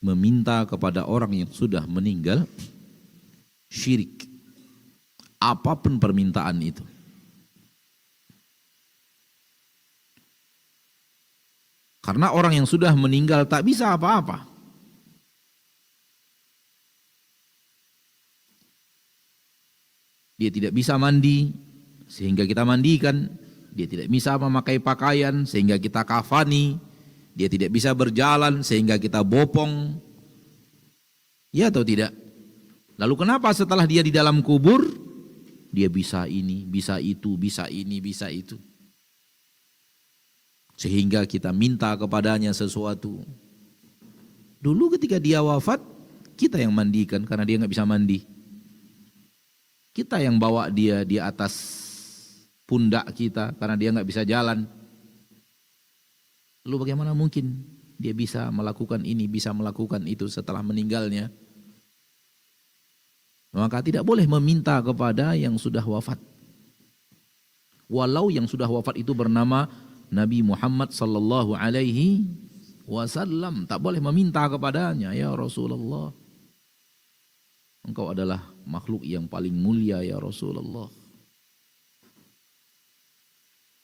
Meminta kepada orang yang sudah meninggal syirik. Apapun permintaan itu. Karena orang yang sudah meninggal tak bisa apa-apa. Dia tidak bisa mandi sehingga kita mandikan. Dia tidak bisa memakai pakaian sehingga kita kafani. Dia tidak bisa berjalan sehingga kita bopong. Ya atau tidak? Lalu kenapa setelah dia di dalam kubur, dia bisa ini, bisa itu, bisa ini, bisa itu. Sehingga kita minta kepadanya sesuatu. Dulu ketika dia wafat, kita yang mandikan karena dia nggak bisa mandi. Kita yang bawa dia di atas pundak kita karena dia nggak bisa jalan. Lalu bagaimana mungkin dia bisa melakukan ini, bisa melakukan itu setelah meninggalnya? Maka tidak boleh meminta kepada yang sudah wafat. Walau yang sudah wafat itu bernama Nabi Muhammad sallallahu alaihi wasallam, tak boleh meminta kepadanya, ya Rasulullah, engkau adalah makhluk yang paling mulia ya Rasulullah,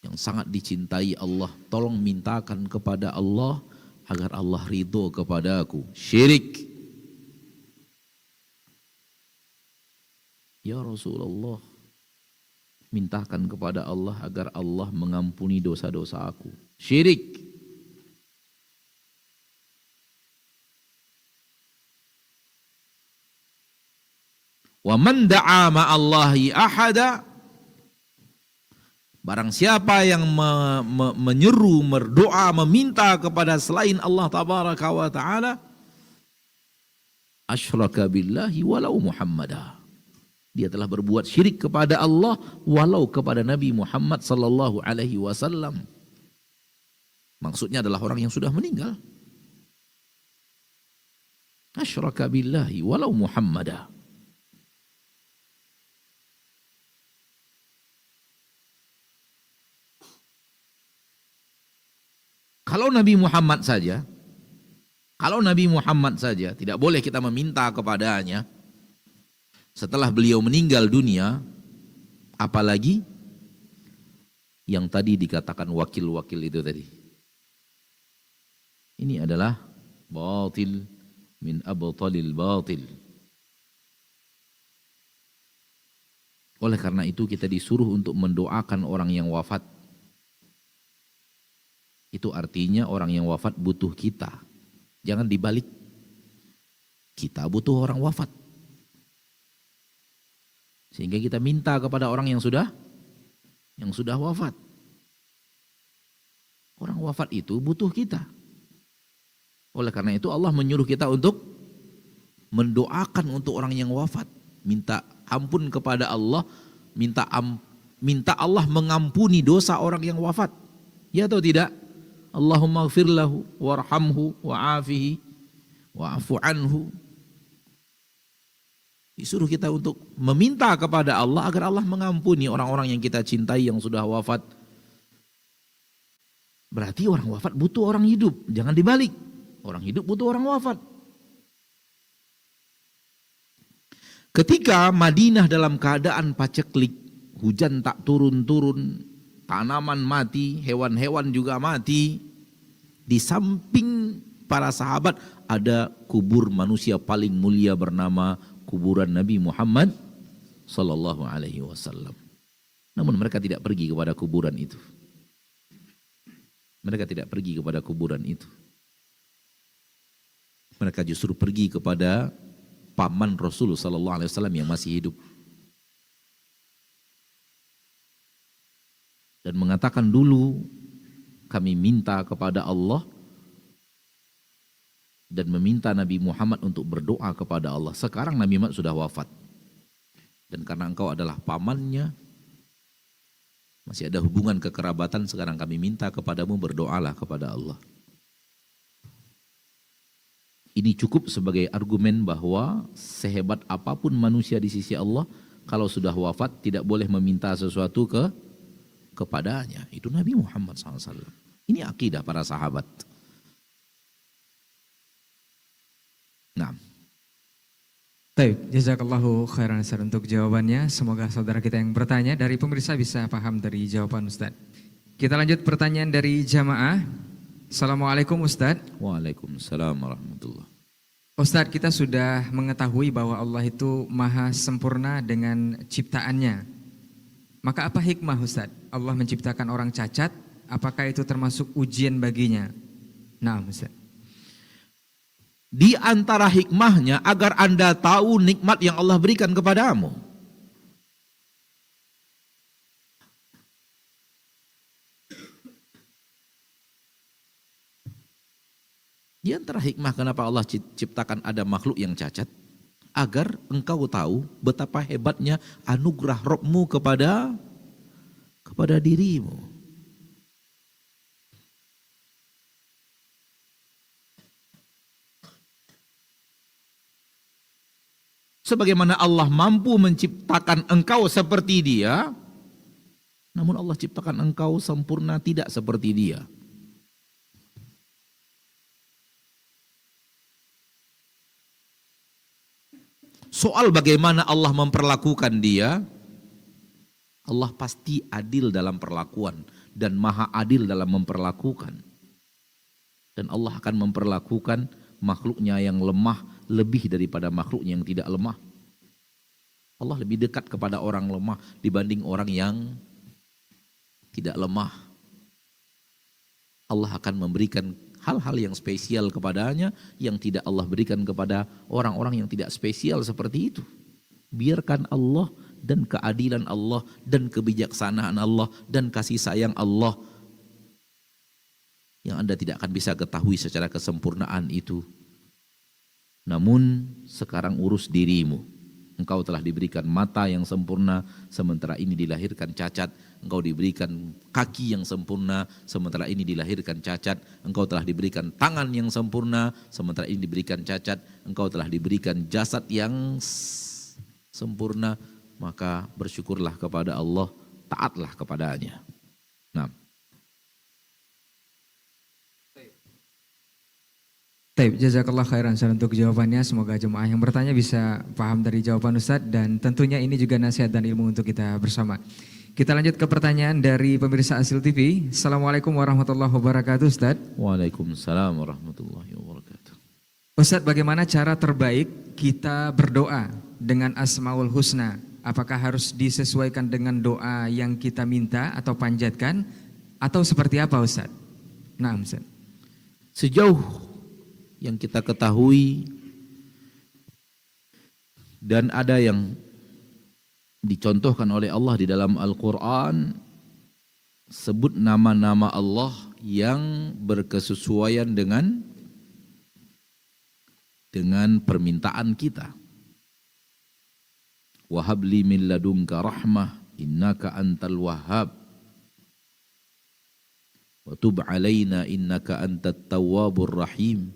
yang sangat dicintai Allah, tolong mintakan kepada Allah agar Allah ridho kepadaku. Syirik. Ya Rasulullah, mintakan kepada Allah agar Allah mengampuni dosa-dosa aku. Syirik. Wa man da'a ma'allahi ahada, barang siapa yang menyeru, berdoa, meminta kepada selain Allah tabaraka wa ta'ala, asyraka billahi walau Muhammadah, dia telah berbuat syirik kepada Allah walau kepada Nabi Muhammad sallallahu alaihi wasallam. Maksudnya adalah orang yang sudah meninggal. Asyraka billahi walau Muhammadah. Kalau Nabi Muhammad saja, tidak boleh kita meminta kepadanya setelah beliau meninggal dunia, apalagi yang tadi dikatakan wakil-wakil itu tadi. Ini adalah batil min abtalil batil. Oleh karena itu kita disuruh untuk mendoakan orang yang wafat. Itu artinya orang yang wafat butuh kita. Jangan dibalik. Kita butuh orang wafat. Sehingga kita minta kepada orang yang sudah wafat. Orang wafat itu butuh kita. Oleh karena itu Allah menyuruh kita untuk mendoakan untuk orang yang wafat. Minta ampun kepada Allah, minta Allah mengampuni dosa orang yang wafat. Ya atau tidak? Allahumma ighfir lahu warhamhu wa'afihi wa'afu anhu. Disuruh kita untuk meminta kepada Allah agar Allah mengampuni orang-orang yang kita cintai yang sudah wafat. Berarti orang wafat butuh orang hidup. Jangan dibalik. Orang hidup butuh orang wafat. Ketika Madinah dalam keadaan paceklik, hujan tak turun-turun, tanaman mati, hewan-hewan juga mati. Di samping para sahabat ada kubur manusia paling mulia bernama kuburan Nabi Muhammad sallallahu alaihi wasallam. Namun mereka tidak pergi kepada kuburan itu. Mereka tidak pergi kepada kuburan itu. Mereka justru pergi kepada paman Rasul sallallahu alaihi wasallam yang masih hidup. Dan mengatakan dulu kami minta kepada Allah dan meminta Nabi Muhammad untuk berdoa kepada Allah. Sekarang Nabi Muhammad sudah wafat. Dan karena engkau adalah pamannya, masih ada hubungan kekerabatan, sekarang kami minta kepadamu berdoalah kepada Allah. Ini cukup sebagai argumen bahwa sehebat apapun manusia di sisi Allah, kalau sudah wafat tidak boleh meminta sesuatu kepadanya. Itu Nabi Muhammad SAW. Ini akidah para sahabat. Nah. Baik, jazakallahu khairan Ustaz untuk jawabannya. Semoga saudara kita yang bertanya dari pemirsa bisa paham dari jawaban Ustaz. Kita lanjut pertanyaan dari jamaah. Assalamualaikum Ustaz. Waalaikumsalam warahmatullahi. Ustaz, kita sudah mengetahui bahwa Allah itu maha sempurna dengan ciptaannya. Maka apa hikmah Ustaz? Allah menciptakan orang cacat, apakah itu termasuk ujian baginya? Nah Ustaz. Di antara hikmahnya agar Anda tahu nikmat yang Allah berikan kepadamu. Di antara hikmah kenapa Allah ciptakan ada makhluk yang cacat, agar engkau tahu betapa hebatnya anugerah Rabbmu kepada dirimu. Sebagaimana Allah mampu menciptakan engkau seperti Dia, namun Allah ciptakan engkau sempurna tidak seperti Dia. Soal bagaimana Allah memperlakukan dia, Allah pasti adil dalam perlakuan dan maha adil dalam memperlakukan. Dan Allah akan memperlakukan makhluknya yang lemah lebih daripada makhluknya yang tidak lemah. Allah lebih dekat kepada orang lemah dibanding orang yang tidak lemah. Allah akan memberikan hal-hal yang spesial kepadanya yang tidak Allah berikan kepada orang-orang yang tidak spesial seperti itu. Biarkan Allah dan keadilan Allah dan kebijaksanaan Allah dan kasih sayang Allah yang Anda tidak akan bisa ketahui secara kesempurnaan itu. Namun sekarang urus dirimu. Engkau telah diberikan mata yang sempurna, sementara ini dilahirkan cacat. Engkau diberikan kaki yang sempurna, sementara ini dilahirkan cacat. Engkau telah diberikan tangan yang sempurna, sementara ini diberikan cacat. Engkau telah diberikan jasad yang sempurna, maka bersyukurlah kepada Allah, taatlah kepadanya. Nah, Taib, jazakallah khairan Ustaz untuk jawabannya. Semoga jemaah yang bertanya bisa paham dari jawaban Ustadz dan tentunya ini juga nasihat dan ilmu untuk kita bersama. Kita lanjut ke pertanyaan dari pemirsa Asil TV. Assalamualaikum warahmatullahi wabarakatuh Ustadz. Waalaikumsalam warahmatullahi wabarakatuh. Ustadz, bagaimana cara terbaik kita berdoa dengan Asmaul Husna? Apakah harus disesuaikan dengan doa yang kita minta atau panjatkan atau seperti apa Ustadz? Nah Ustadz. Sejauh yang kita ketahui dan ada yang dicontohkan oleh Allah di dalam Al-Quran, sebut nama-nama Allah yang berkesesuaian dengan permintaan kita. Wahabli min ladunka rahmah innaka antal wahhab wa tub alaina innaka antat tawwabur rahim.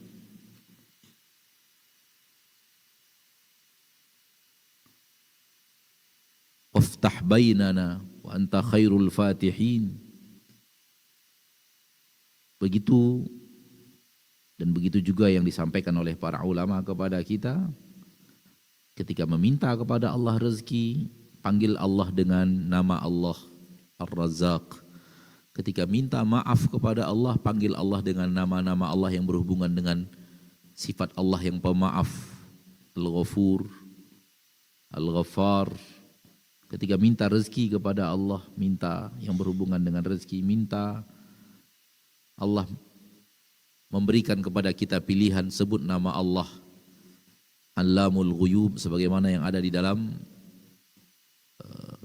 Waftah bainana wa anta khairul fatihin. Begitu dan begitu juga yang disampaikan oleh para ulama kepada kita. Ketika meminta kepada Allah rezeki, panggil Allah dengan nama Allah Ar-Razzaq. Ketika minta maaf kepada Allah, panggil Allah dengan nama-nama Allah yang berhubungan dengan sifat Allah yang pemaaf, Al-Ghafur, Al-Ghaffar. Ketika minta rezeki kepada Allah, minta yang berhubungan dengan rezeki, minta Allah memberikan kepada kita pilihan, sebut nama Allah Allamul Ghuyub sebagaimana yang ada di dalam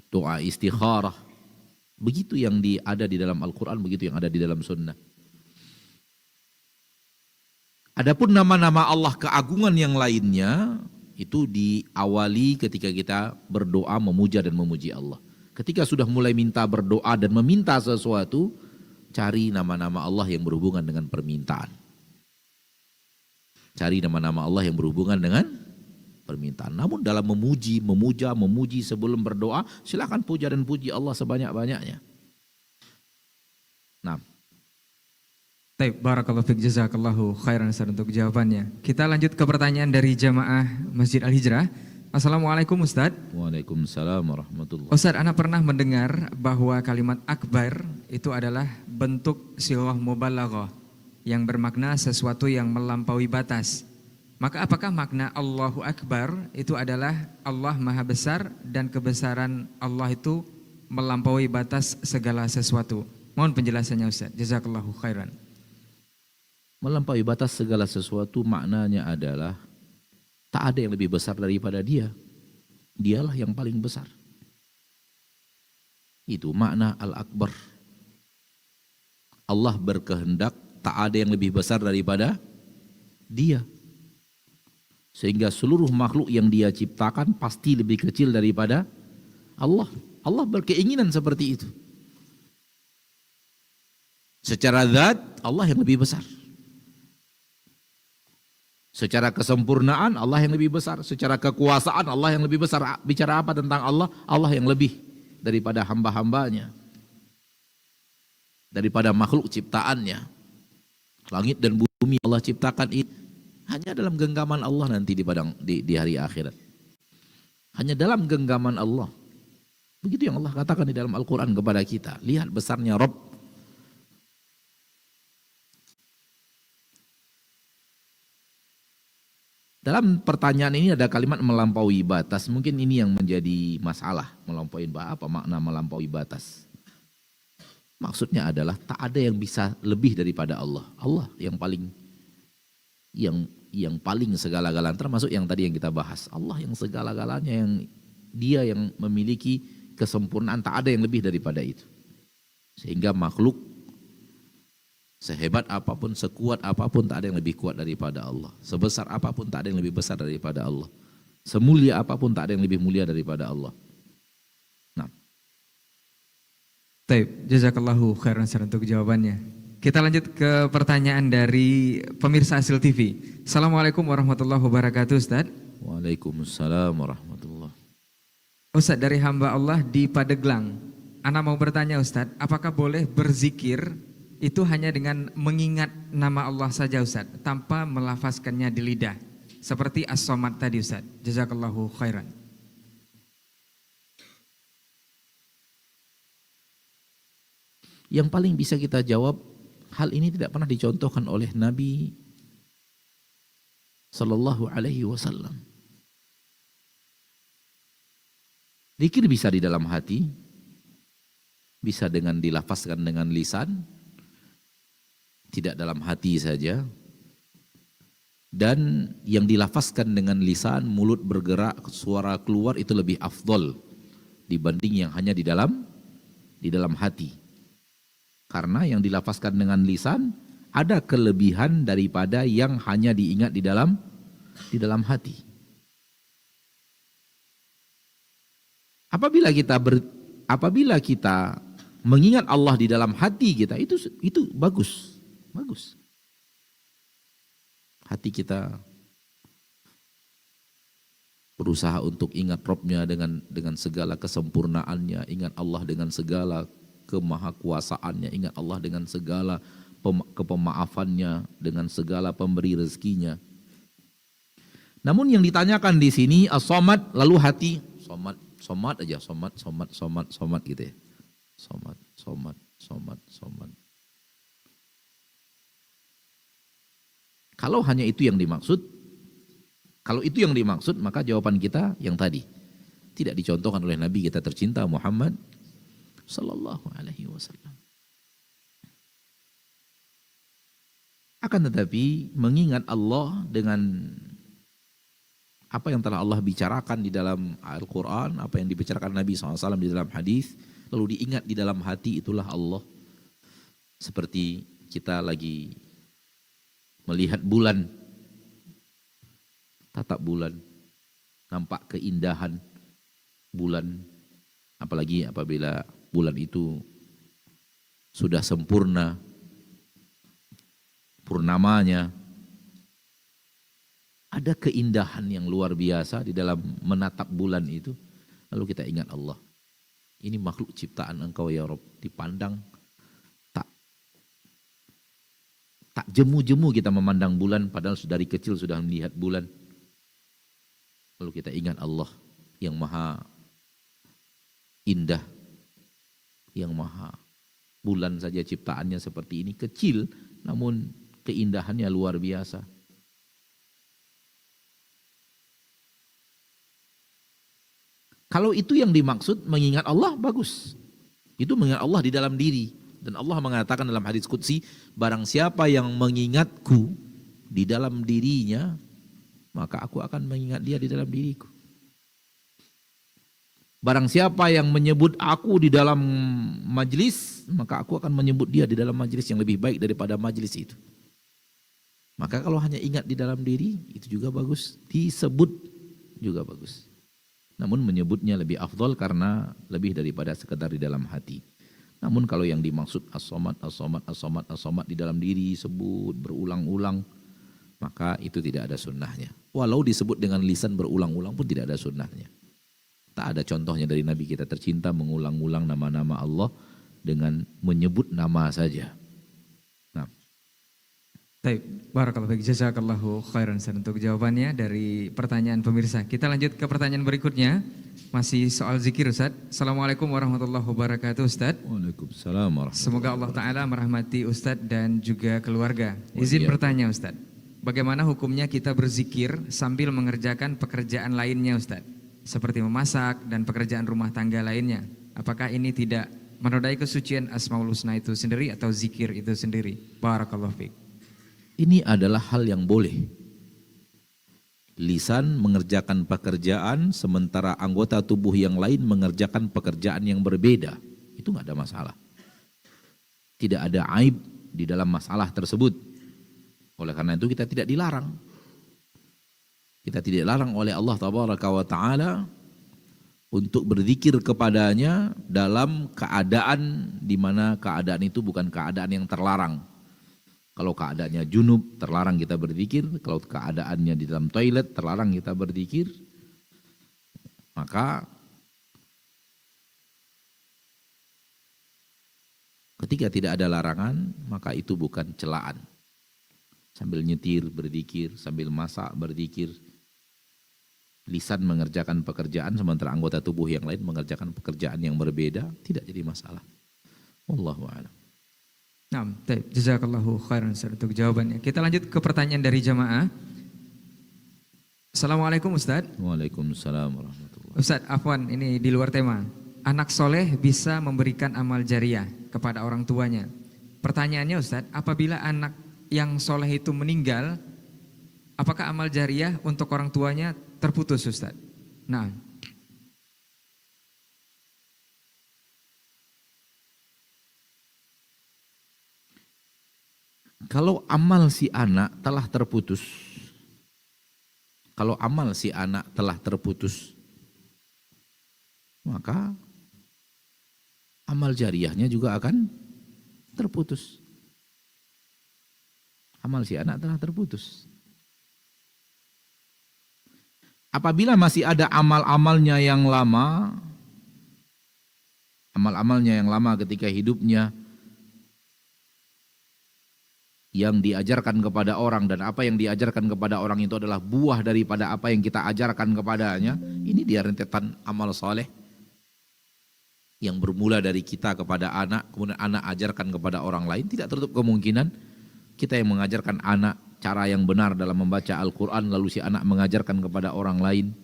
doa istikharah. Begitu yang ada di dalam Al-Quran, begitu yang ada di dalam sunnah. Adapun nama-nama Allah keagungan yang lainnya, itu diawali ketika kita berdoa, memuja dan memuji Allah. Ketika sudah mulai minta berdoa dan meminta sesuatu, cari nama-nama Allah yang berhubungan dengan permintaan. Cari nama-nama Allah yang berhubungan dengan permintaan. Namun dalam memuji, memuja, memuji sebelum berdoa, silakan puja dan puji Allah sebanyak-banyaknya. Nah. Baik, barakallahu fiik, jazakallahu khairan Ustaz untuk jawabannya. Kita lanjut ke pertanyaan dari jamaah Masjid Al-Hijrah. Assalamualaikum Ustaz. Waalaikumsalam warahmatullahi. Ustaz, ana pernah mendengar bahwa kalimat akbar itu adalah bentuk sighah mubalaghah yang bermakna sesuatu yang melampaui batas. Maka apakah makna Allahu Akbar itu adalah Allah Maha Besar dan kebesaran Allah itu melampaui batas segala sesuatu? Mohon penjelasannya Ustaz. Jazakallahu khairan. Melampaui batas segala sesuatu maknanya adalah tak ada yang lebih besar daripada dia. Dialah yang paling besar. Itu makna Al-Akbar. Allah berkehendak tak ada yang lebih besar daripada dia. Sehingga seluruh makhluk yang dia ciptakan pasti lebih kecil daripada Allah. Allah berkeinginan seperti itu. Secara zat Allah yang lebih besar. Secara kesempurnaan Allah yang lebih besar. Secara kekuasaan Allah yang lebih besar. Bicara apa tentang Allah? Allah yang lebih daripada hamba-hambanya. Daripada makhluk ciptaannya. Langit dan bumi Allah ciptakan ini hanya dalam genggaman Allah nanti di hari akhirat. Hanya dalam genggaman Allah. Begitu yang Allah katakan di dalam Al-Quran kepada kita. Lihat besarnya Rabb. Dalam pertanyaan ini ada kalimat melampaui batas. Mungkin ini yang menjadi masalah. Melampaui apa makna melampaui batas? Maksudnya adalah tak ada yang bisa lebih daripada Allah. Allah yang paling segala-galanya, termasuk yang tadi yang kita bahas. Allah yang segala-galanya, yang dia yang memiliki kesempurnaan, tak ada yang lebih daripada itu. Sehingga makhluk sehebat apapun, sekuat apapun, tak ada yang lebih kuat daripada Allah. Sebesar apapun, tak ada yang lebih besar daripada Allah. Semulia apapun, tak ada yang lebih mulia daripada Allah. Nah. Baik, jazakallahu khairan untuk jawabannya. Kita lanjut ke pertanyaan dari pemirsa Asil TV. Assalamualaikum warahmatullahi wabarakatuh Ustaz. Waalaikumsalam warahmatullahi. Ustaz, dari hamba Allah di Padeglang, ana mau bertanya Ustaz, apakah boleh berzikir itu hanya dengan mengingat nama Allah saja Ustaz, tanpa melafazkannya di lidah. Seperti As-Somad tadi Ustaz. Jazakallahu khairan. Yang paling bisa kita jawab, hal ini tidak pernah dicontohkan oleh Nabi Sallallahu Alaihi Wasallam. Zikir bisa di dalam hati, bisa dengan dilafazkan dengan lisan, tidak dalam hati saja, dan yang dilafazkan dengan lisan, mulut bergerak, suara keluar itu lebih afdol dibanding yang hanya di dalam hati. Karena yang dilafazkan dengan lisan ada kelebihan daripada yang hanya diingat di dalam hati. Apabila kita mengingat Allah di dalam hati kita, itu bagus. Hati kita berusaha untuk ingat Rabb-Nya dengan segala kesempurnaannya, ingat Allah dengan segala kemahakuasaannya, ingat Allah dengan segala kepemaafannya, dengan segala pemberi rezekinya. Namun yang ditanyakan di sini as-somad, lalu hati somad aja, somad gitu ya. Somad. Kalau hanya itu yang dimaksud, maka jawaban kita yang tadi tidak dicontohkan oleh Nabi kita tercinta Muhammad Sallallahu Alaihi Wasallam. Akan tetapi mengingat Allah dengan apa yang telah Allah bicarakan di dalam Al-Quran, apa yang dibicarakan Nabi SAW di dalam hadis, lalu diingat di dalam hati, itulah Allah. Seperti kita lagi melihat bulan, tatap bulan, nampak keindahan bulan, apalagi apabila bulan itu sudah sempurna, purnamanya, ada keindahan yang luar biasa di dalam menatap bulan itu. Lalu kita ingat Allah. Ini makhluk ciptaan Engkau ya Rabb, dipandang tak jemu-jemu kita memandang bulan, padahal dari kecil sudah melihat bulan. Lalu kita ingat Allah yang maha indah, yang maha bulan saja ciptaannya seperti ini, kecil namun keindahannya luar biasa. Kalau itu yang dimaksud mengingat Allah, bagus. Itu mengingat Allah di dalam diri. Dan Allah mengatakan dalam hadis qudsi, barang siapa yang mengingatku di dalam dirinya, maka aku akan mengingat dia di dalam diriku. Barang siapa yang menyebut aku di dalam majlis, maka aku akan menyebut dia di dalam majlis yang lebih baik daripada majlis itu. Maka kalau hanya ingat di dalam diri, itu juga bagus. Disebut juga bagus. Namun menyebutnya lebih afdol karena lebih daripada sekedar di dalam hati. Namun kalau yang dimaksud as-somad di dalam diri sebut berulang-ulang, maka itu tidak ada sunnahnya. Walau disebut dengan lisan berulang-ulang pun tidak ada sunnahnya. Tak ada contohnya dari Nabi kita tercinta mengulang-ulang nama-nama Allah dengan menyebut nama saja. Nah. Baik, barakallahu fiik, jazakallahu khairan untuk jawabannya dari pertanyaan pemirsa. Kita lanjut ke pertanyaan berikutnya. Masih soal zikir Ustaz. Assalamualaikum warahmatullahi wabarakatuh Ustaz. Waalaikumsalam warahmatullahi wabarakatuh. Semoga Allah Ta'ala merahmati Ustaz dan juga keluarga. Izin bertanya Ustaz. Bagaimana hukumnya kita berzikir sambil mengerjakan pekerjaan lainnya Ustaz? Seperti memasak dan pekerjaan rumah tangga lainnya. Apakah ini tidak menodai kesucian Asmaul Husna itu sendiri atau zikir itu sendiri? Barakallahu fiik. Ini adalah hal yang boleh. Lisan mengerjakan pekerjaan sementara anggota tubuh yang lain mengerjakan pekerjaan yang berbeda. Itu nggak ada masalah. Tidak ada aib di dalam masalah tersebut. Oleh karena itu kita tidak dilarang. Kita tidak dilarang oleh Allah Tabaraka wa Ta'ala untuk berzikir kepadanya dalam keadaan di mana keadaan itu bukan keadaan yang terlarang. Kalau keadaannya junub, terlarang kita berzikir. Kalau keadaannya di dalam toilet, terlarang kita berzikir. Maka Ketika tidak ada larangan, maka itu bukan celaan. Sambil nyetir berzikir, sambil masak berzikir. Lisan mengerjakan pekerjaan sementara anggota tubuh yang lain mengerjakan pekerjaan yang berbeda, tidak jadi masalah. Wallahu a'lam. Nah, jazakallahu khairan Ustaz untuk jawabannya. Kita lanjut ke pertanyaan dari jamaah. Assalamualaikum Ustaz. Waalaikumsalam warahmatullahi. Ustaz, afwan, ini di luar tema. Anak soleh bisa memberikan amal jariah kepada orang tuanya. Pertanyaannya Ustaz, apabila anak yang soleh itu meninggal, apakah amal jariah untuk orang tuanya terputus Ustaz? Nah, kalau amal si anak telah terputus, maka amal jariahnya juga akan terputus. Amal si anak telah terputus. Apabila masih ada amal-amalnya yang lama, ketika hidupnya, yang diajarkan kepada orang dan apa yang diajarkan kepada orang itu adalah buah daripada apa yang kita ajarkan kepadanya, ini dia rentetan amal soleh yang bermula dari kita kepada anak, kemudian anak ajarkan kepada orang lain. Tidak tertutup kemungkinan kita yang mengajarkan anak cara yang benar dalam membaca Al-Quran, lalu si anak mengajarkan kepada orang lain,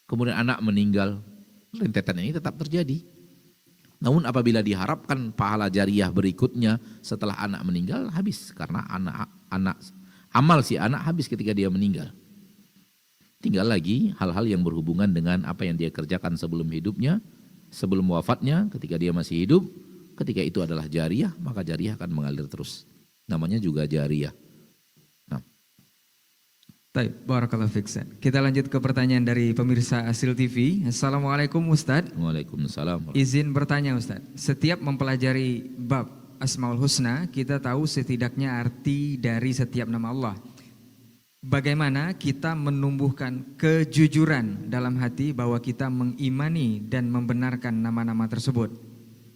kemudian anak meninggal, rentetan ini tetap terjadi. Namun apabila diharapkan pahala jariah berikutnya setelah anak meninggal, habis karena amal si anak habis ketika dia meninggal. Tinggal lagi hal-hal yang berhubungan dengan apa yang dia kerjakan sebelum hidupnya, sebelum wafatnya, ketika dia masih hidup, ketika itu adalah jariah, maka jariah akan mengalir terus. Namanya juga jariah. baik, barakallahu fiik. Kita lanjut ke pertanyaan dari pemirsa Asil TV. Assalamualaikum Ustadz. Waalaikumsalam. Izin bertanya Ustadz, setiap mempelajari bab Asmaul Husna, kita tahu setidaknya arti dari setiap nama Allah. Bagaimana kita menumbuhkan kejujuran dalam hati bahwa kita mengimani dan membenarkan nama-nama tersebut?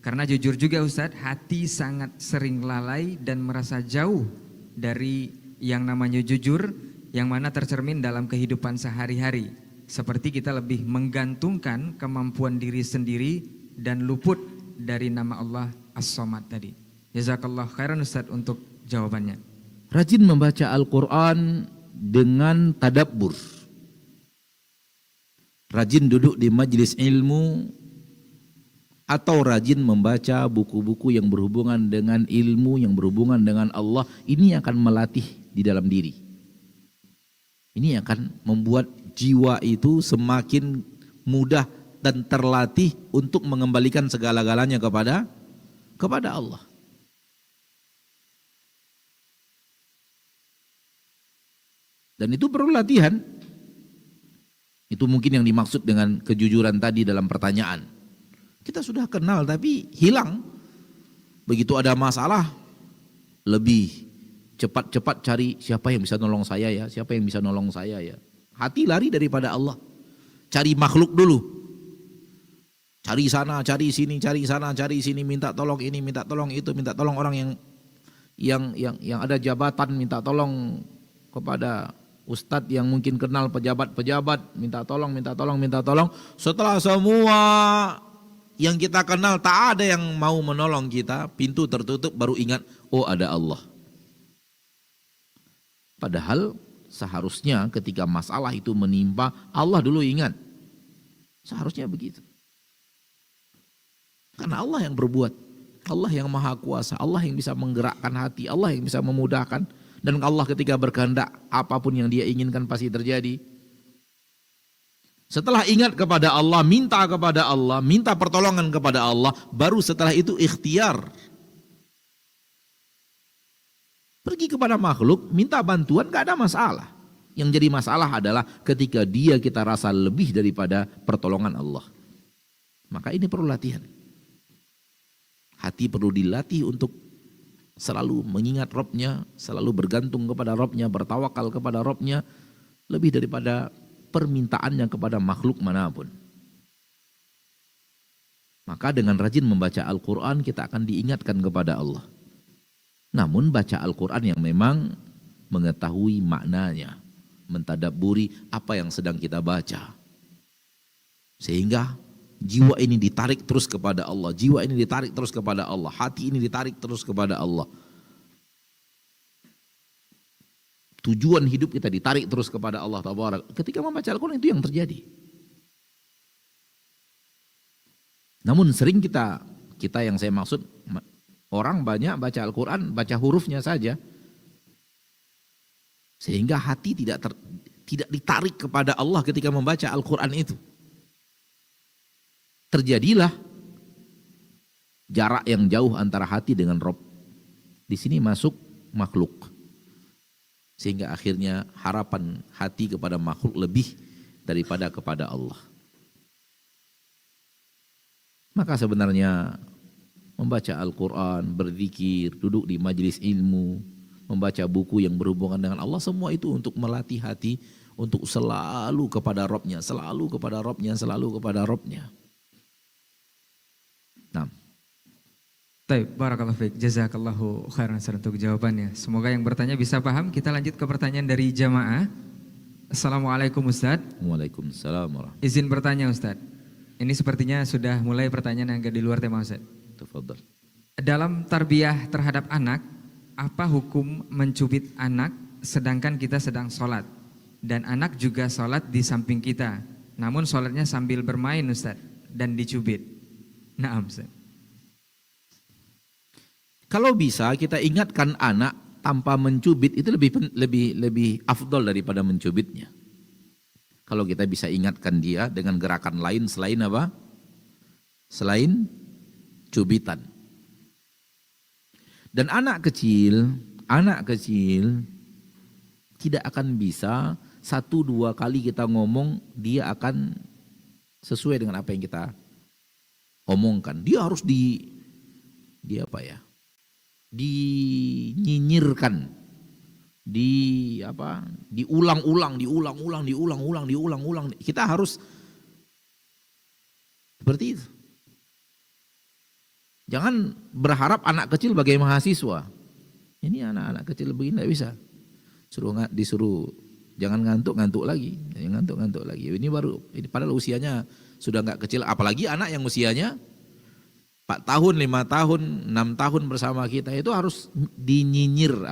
Karena jujur juga Ustadz, hati sangat sering lalai dan merasa jauh dari yang namanya jujur, yang mana tercermin dalam kehidupan sehari-hari. Seperti kita lebih menggantungkan kemampuan diri sendiri dan luput dari nama Allah As-Somad tadi. Jazakallah khairan Ustadz untuk jawabannya. Rajin membaca Al-Quran dengan tadabbur. Rajin duduk di majelis ilmu atau rajin membaca buku-buku yang berhubungan dengan ilmu, yang berhubungan dengan Allah. Ini akan melatih di dalam diri. Ini akan membuat jiwa itu semakin mudah dan terlatih untuk mengembalikan segala-galanya kepada Allah. Dan itu perlu latihan. Itu mungkin yang dimaksud dengan kejujuran tadi dalam pertanyaan. Kita sudah kenal tapi hilang. Begitu ada masalah, lebih cepat-cepat cari siapa yang bisa nolong saya ya, siapa yang bisa nolong saya ya. Hati lari daripada Allah. Cari makhluk dulu. Cari sana, cari sini, cari sana, cari sini, minta tolong ini, minta tolong itu, minta tolong orang yang ada jabatan, minta tolong kepada ustadz yang mungkin kenal pejabat-pejabat, minta tolong, minta tolong, minta tolong. Setelah semua yang kita kenal tak ada yang mau menolong kita, pintu tertutup, baru ingat, oh ada Allah. Padahal seharusnya ketika masalah itu menimpa, Allah dulu ingat. Seharusnya begitu. Karena Allah yang berbuat, Allah yang maha kuasa, Allah yang bisa menggerakkan hati, Allah yang bisa memudahkan. Dan Allah ketika berkehendak, apapun yang dia inginkan pasti terjadi. Setelah ingat kepada Allah, minta pertolongan kepada Allah, baru setelah itu ikhtiar. Pergi kepada makhluk, minta bantuan, gak ada masalah. Yang jadi masalah adalah ketika kita rasa lebih daripada pertolongan Allah. Maka ini perlu latihan. Hati perlu dilatih untuk selalu mengingat Robnya, selalu bergantung kepada Robnya, bertawakal kepada Robnya, lebih daripada permintaannya kepada makhluk manapun. Maka dengan rajin membaca Al-Quran kita akan diingatkan kepada Allah. Namun baca Al-Quran yang memang mengetahui maknanya, mentadabburi apa yang sedang kita baca. Sehingga jiwa ini ditarik terus kepada Allah, jiwa ini ditarik terus kepada Allah, hati ini ditarik terus kepada Allah. Tujuan hidup kita ditarik terus kepada Allah Taala. Ketika membaca Al-Quran itu yang terjadi. Namun sering kita yang saya maksud, orang banyak baca Al-Quran, baca hurufnya saja. Sehingga hati tidak ditarik kepada Allah ketika membaca Al-Quran itu. Terjadilah jarak yang jauh antara hati dengan Rabb. Di sini masuk makhluk. Sehingga akhirnya harapan hati kepada makhluk lebih daripada kepada Allah. Maka sebenarnya membaca Al-Quran, berzikir, duduk di majelis ilmu, membaca buku yang berhubungan dengan Allah, semua itu untuk melatih hati untuk selalu kepada Rabb-Nya, selalu kepada Rabb-Nya, selalu kepada Rabb-Nya. Nah. Baik, barakallahu fiik. Jazakallahu khairan untuk jawabannya. Semoga yang bertanya bisa paham. Kita lanjut ke pertanyaan dari jamaah. Assalamualaikum Ustaz. Waalaikumsalam warahmatullahi. Izin bertanya Ustaz. Ini sepertinya sudah mulai pertanyaan yang agak di luar tema Ustaz. Tafadhal. Dalam tarbiyah terhadap anak, apa hukum mencubit anak sedangkan kita sedang sholat? Dan anak juga sholat di samping kita. Namun sholatnya sambil bermain Ustaz dan dicubit. Naam Ustaz. Kalau bisa kita ingatkan anak tanpa mencubit itu lebih afdol daripada mencubitnya. Kalau kita bisa ingatkan dia dengan gerakan lain selain apa? Selain cubitan. Dan anak kecil tidak akan bisa 1-2 kali kita ngomong dia akan sesuai dengan apa yang kita omongkan. Dia harus dinyinyirkan, diulang-ulang. Kita harus seperti itu. Jangan berharap anak kecil bagai mahasiswa. Ini anak-anak kecil begini tidak bisa. Disuruh jangan ngantuk lagi. Ini padahal usianya sudah nggak kecil, apalagi anak yang usianya 4 tahun, 5 tahun, 6 tahun bersama kita itu harus dinyinyir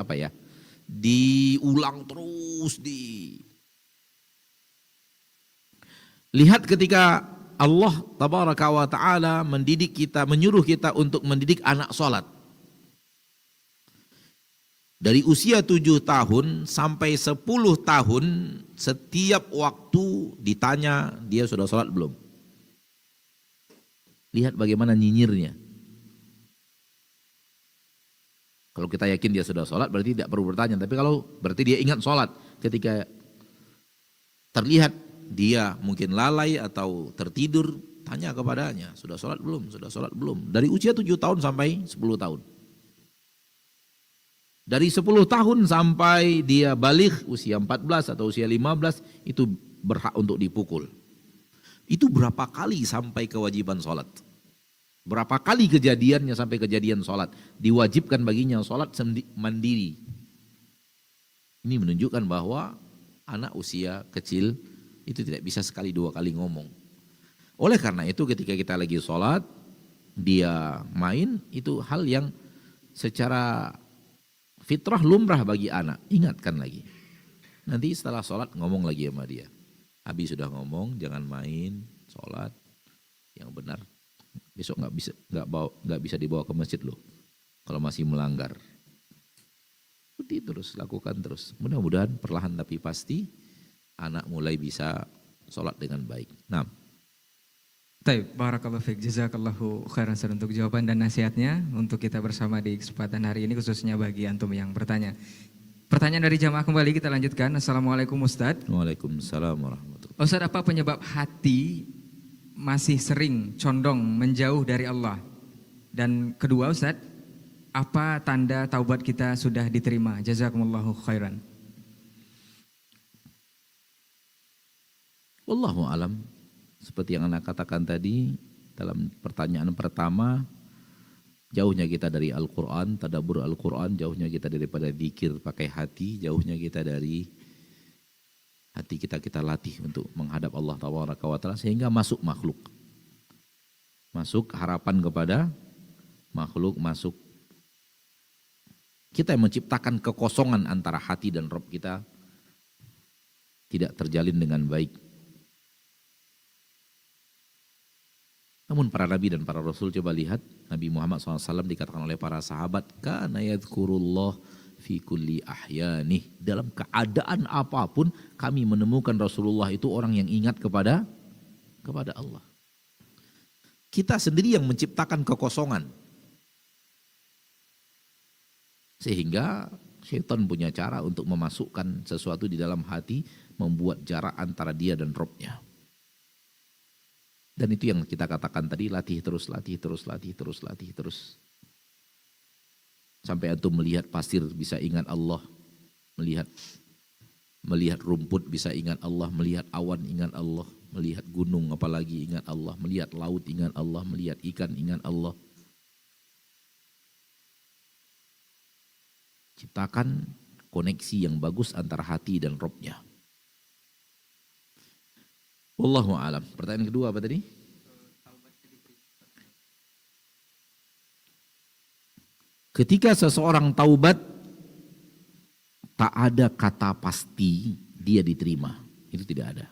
diulang terus. Lihat ketika Allah tabaraka wa ta'ala mendidik kita, menyuruh kita untuk mendidik anak sholat. Dari usia 7 tahun sampai 10 tahun, setiap waktu ditanya dia sudah sholat belum. Lihat bagaimana nyinyirnya. Kalau kita yakin dia sudah sholat berarti tidak perlu bertanya. Tapi kalau berarti dia ingat sholat. Ketika terlihat dia mungkin lalai atau tertidur, tanya kepadanya, sudah sholat belum? Sudah sholat belum? Dari usia 7 tahun sampai 10 tahun. Dari 10 tahun sampai dia balik usia 14 atau usia 15 itu berhak untuk dipukul. Itu berapa kali sampai kewajiban sholat? Berapa kali kejadiannya sampai kejadian sholat? Diwajibkan baginya sholat mandiri. Ini menunjukkan bahwa anak usia kecil itu tidak bisa sekali 2 kali ngomong. Oleh karena itu ketika kita lagi sholat, dia main, itu hal yang secara fitrah lumrah bagi anak. Ingatkan lagi. Nanti setelah sholat ngomong lagi sama dia. Habis sudah ngomong, jangan main, sholat yang benar. Besok nggak bisa dibawa ke masjid loh. Kalau masih melanggar. Seperti terus, lakukan terus. Mudah-mudahan perlahan tapi pasti anak mulai bisa sholat dengan baik. Nah. Baik, barakallahu fiik, jazakallahu khairan untuk jawaban dan nasihatnya untuk kita bersama di kesempatan hari ini khususnya bagi antum yang bertanya. Pertanyaan dari jamaah kembali kita lanjutkan. Assalamualaikum Ustadz. Waalaikumsalam warahmatullahi wabarakatuh. Ustadz, apa penyebab hati masih sering condong menjauh dari Allah? Dan kedua Ustadz, apa tanda taubat kita sudah diterima? Jazakumullahu khairan. Wallahu alam. Seperti yang anak katakan tadi, dalam pertanyaan pertama, jauhnya kita dari Al-Quran, tadabbur Al-Quran, jauhnya kita daripada zikir pakai hati, jauhnya kita dari hati kita latih untuk menghadap Allah Ta'ala sehingga masuk makhluk. Masuk harapan kepada makhluk, masuk kita yang menciptakan kekosongan antara hati dan Rabb kita tidak terjalin dengan baik. Namun para nabi dan para rasul, coba lihat Nabi Muhammad SAW dikatakan oleh para sahabat, kana yadhkurullah fi kulli ahyanih. Dalam keadaan apapun kami menemukan Rasulullah itu orang yang ingat kepada Allah. Kita sendiri yang menciptakan kekosongan. Sehingga syaitan punya cara untuk memasukkan sesuatu di dalam hati, membuat jarak antara dia dan Rabb-nya. Dan itu yang kita katakan tadi, latih terus. Sampai antum melihat pasir bisa ingat Allah, melihat rumput bisa ingat Allah, melihat awan ingat Allah, melihat gunung apalagi ingat Allah, melihat laut ingat Allah, melihat ikan ingat Allah. Ciptakan koneksi yang bagus antara hati dan Rabb-nya. Wallahu a'lam. Pertanyaan kedua apa tadi? Ketika seseorang taubat, tak ada kata pasti dia diterima. Itu tidak ada.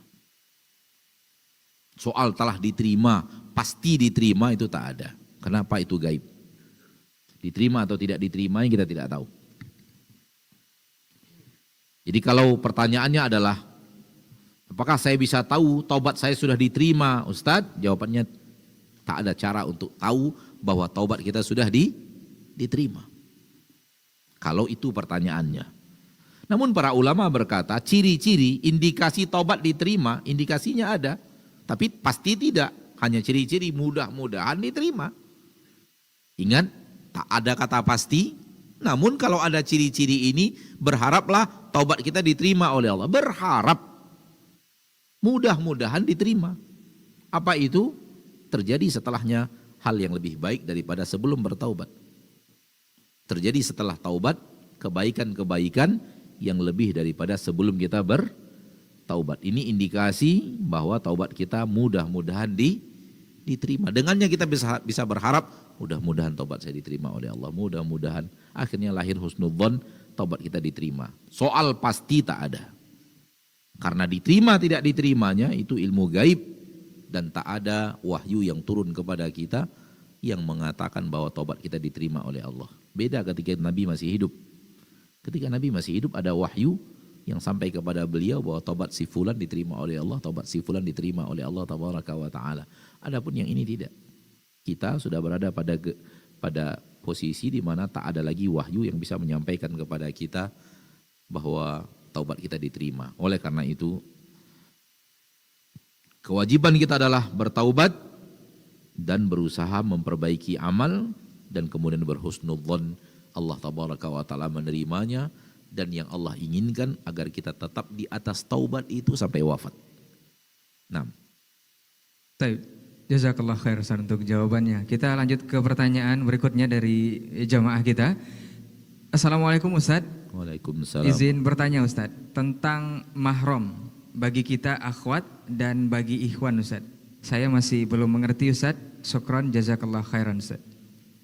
Soal telah diterima, pasti diterima itu tak ada. Kenapa? Itu gaib. Diterima atau tidak diterima kita tidak tahu. Jadi kalau pertanyaannya adalah, apakah saya bisa tahu taubat saya sudah diterima, Ustadz? Jawabannya tak ada cara untuk tahu bahwa taubat kita sudah diterima. Kalau itu pertanyaannya. Namun para ulama berkata, ciri-ciri indikasi taubat diterima, indikasinya ada. Tapi pasti tidak, hanya ciri-ciri mudah-mudahan diterima. Ingat, tak ada kata pasti. Namun kalau ada ciri-ciri ini, berharaplah taubat kita diterima oleh Allah. Berharap. Mudah-mudahan diterima. Apa itu? Terjadi setelahnya hal yang lebih baik daripada sebelum bertaubat. Terjadi setelah taubat kebaikan-kebaikan yang lebih daripada sebelum kita bertaubat. Ini indikasi bahwa taubat kita mudah-mudahan diterima. Dengannya kita bisa berharap, mudah-mudahan taubat saya diterima oleh Allah. Mudah-mudahan akhirnya lahir husnudzon, taubat kita diterima. Soal pasti tak ada. Karena diterima tidak diterimanya itu ilmu gaib dan tak ada wahyu yang turun kepada kita yang mengatakan bahwa taubat kita diterima oleh Allah. Beda ketika Nabi masih hidup. Ketika Nabi masih hidup ada wahyu yang sampai kepada beliau bahwa taubat si fulan diterima oleh Allah, taubat si fulan diterima oleh Allah tabaraka wa taala. Adapun yang ini tidak. Kita sudah berada pada posisi di mana tak ada lagi wahyu yang bisa menyampaikan kepada kita bahwa taubat kita diterima. Oleh karena itu, kewajiban kita adalah bertaubat dan berusaha memperbaiki amal dan kemudian berhusnudzon Allah tabaraka wa taala menerimanya dan yang Allah inginkan agar kita tetap di atas taubat itu sampai wafat. Nah. Baik. Jazakallah khair Ustaz untuk jawabannya. Kita lanjut ke pertanyaan berikutnya dari jamaah kita. Assalamualaikum Ustaz. Waalaikumsalam. Izin bertanya Ustaz tentang mahram bagi kita akhwat dan bagi ikhwan Ustaz. Saya masih belum mengerti Ustaz. Syukran jazakallah khairan Ustaz.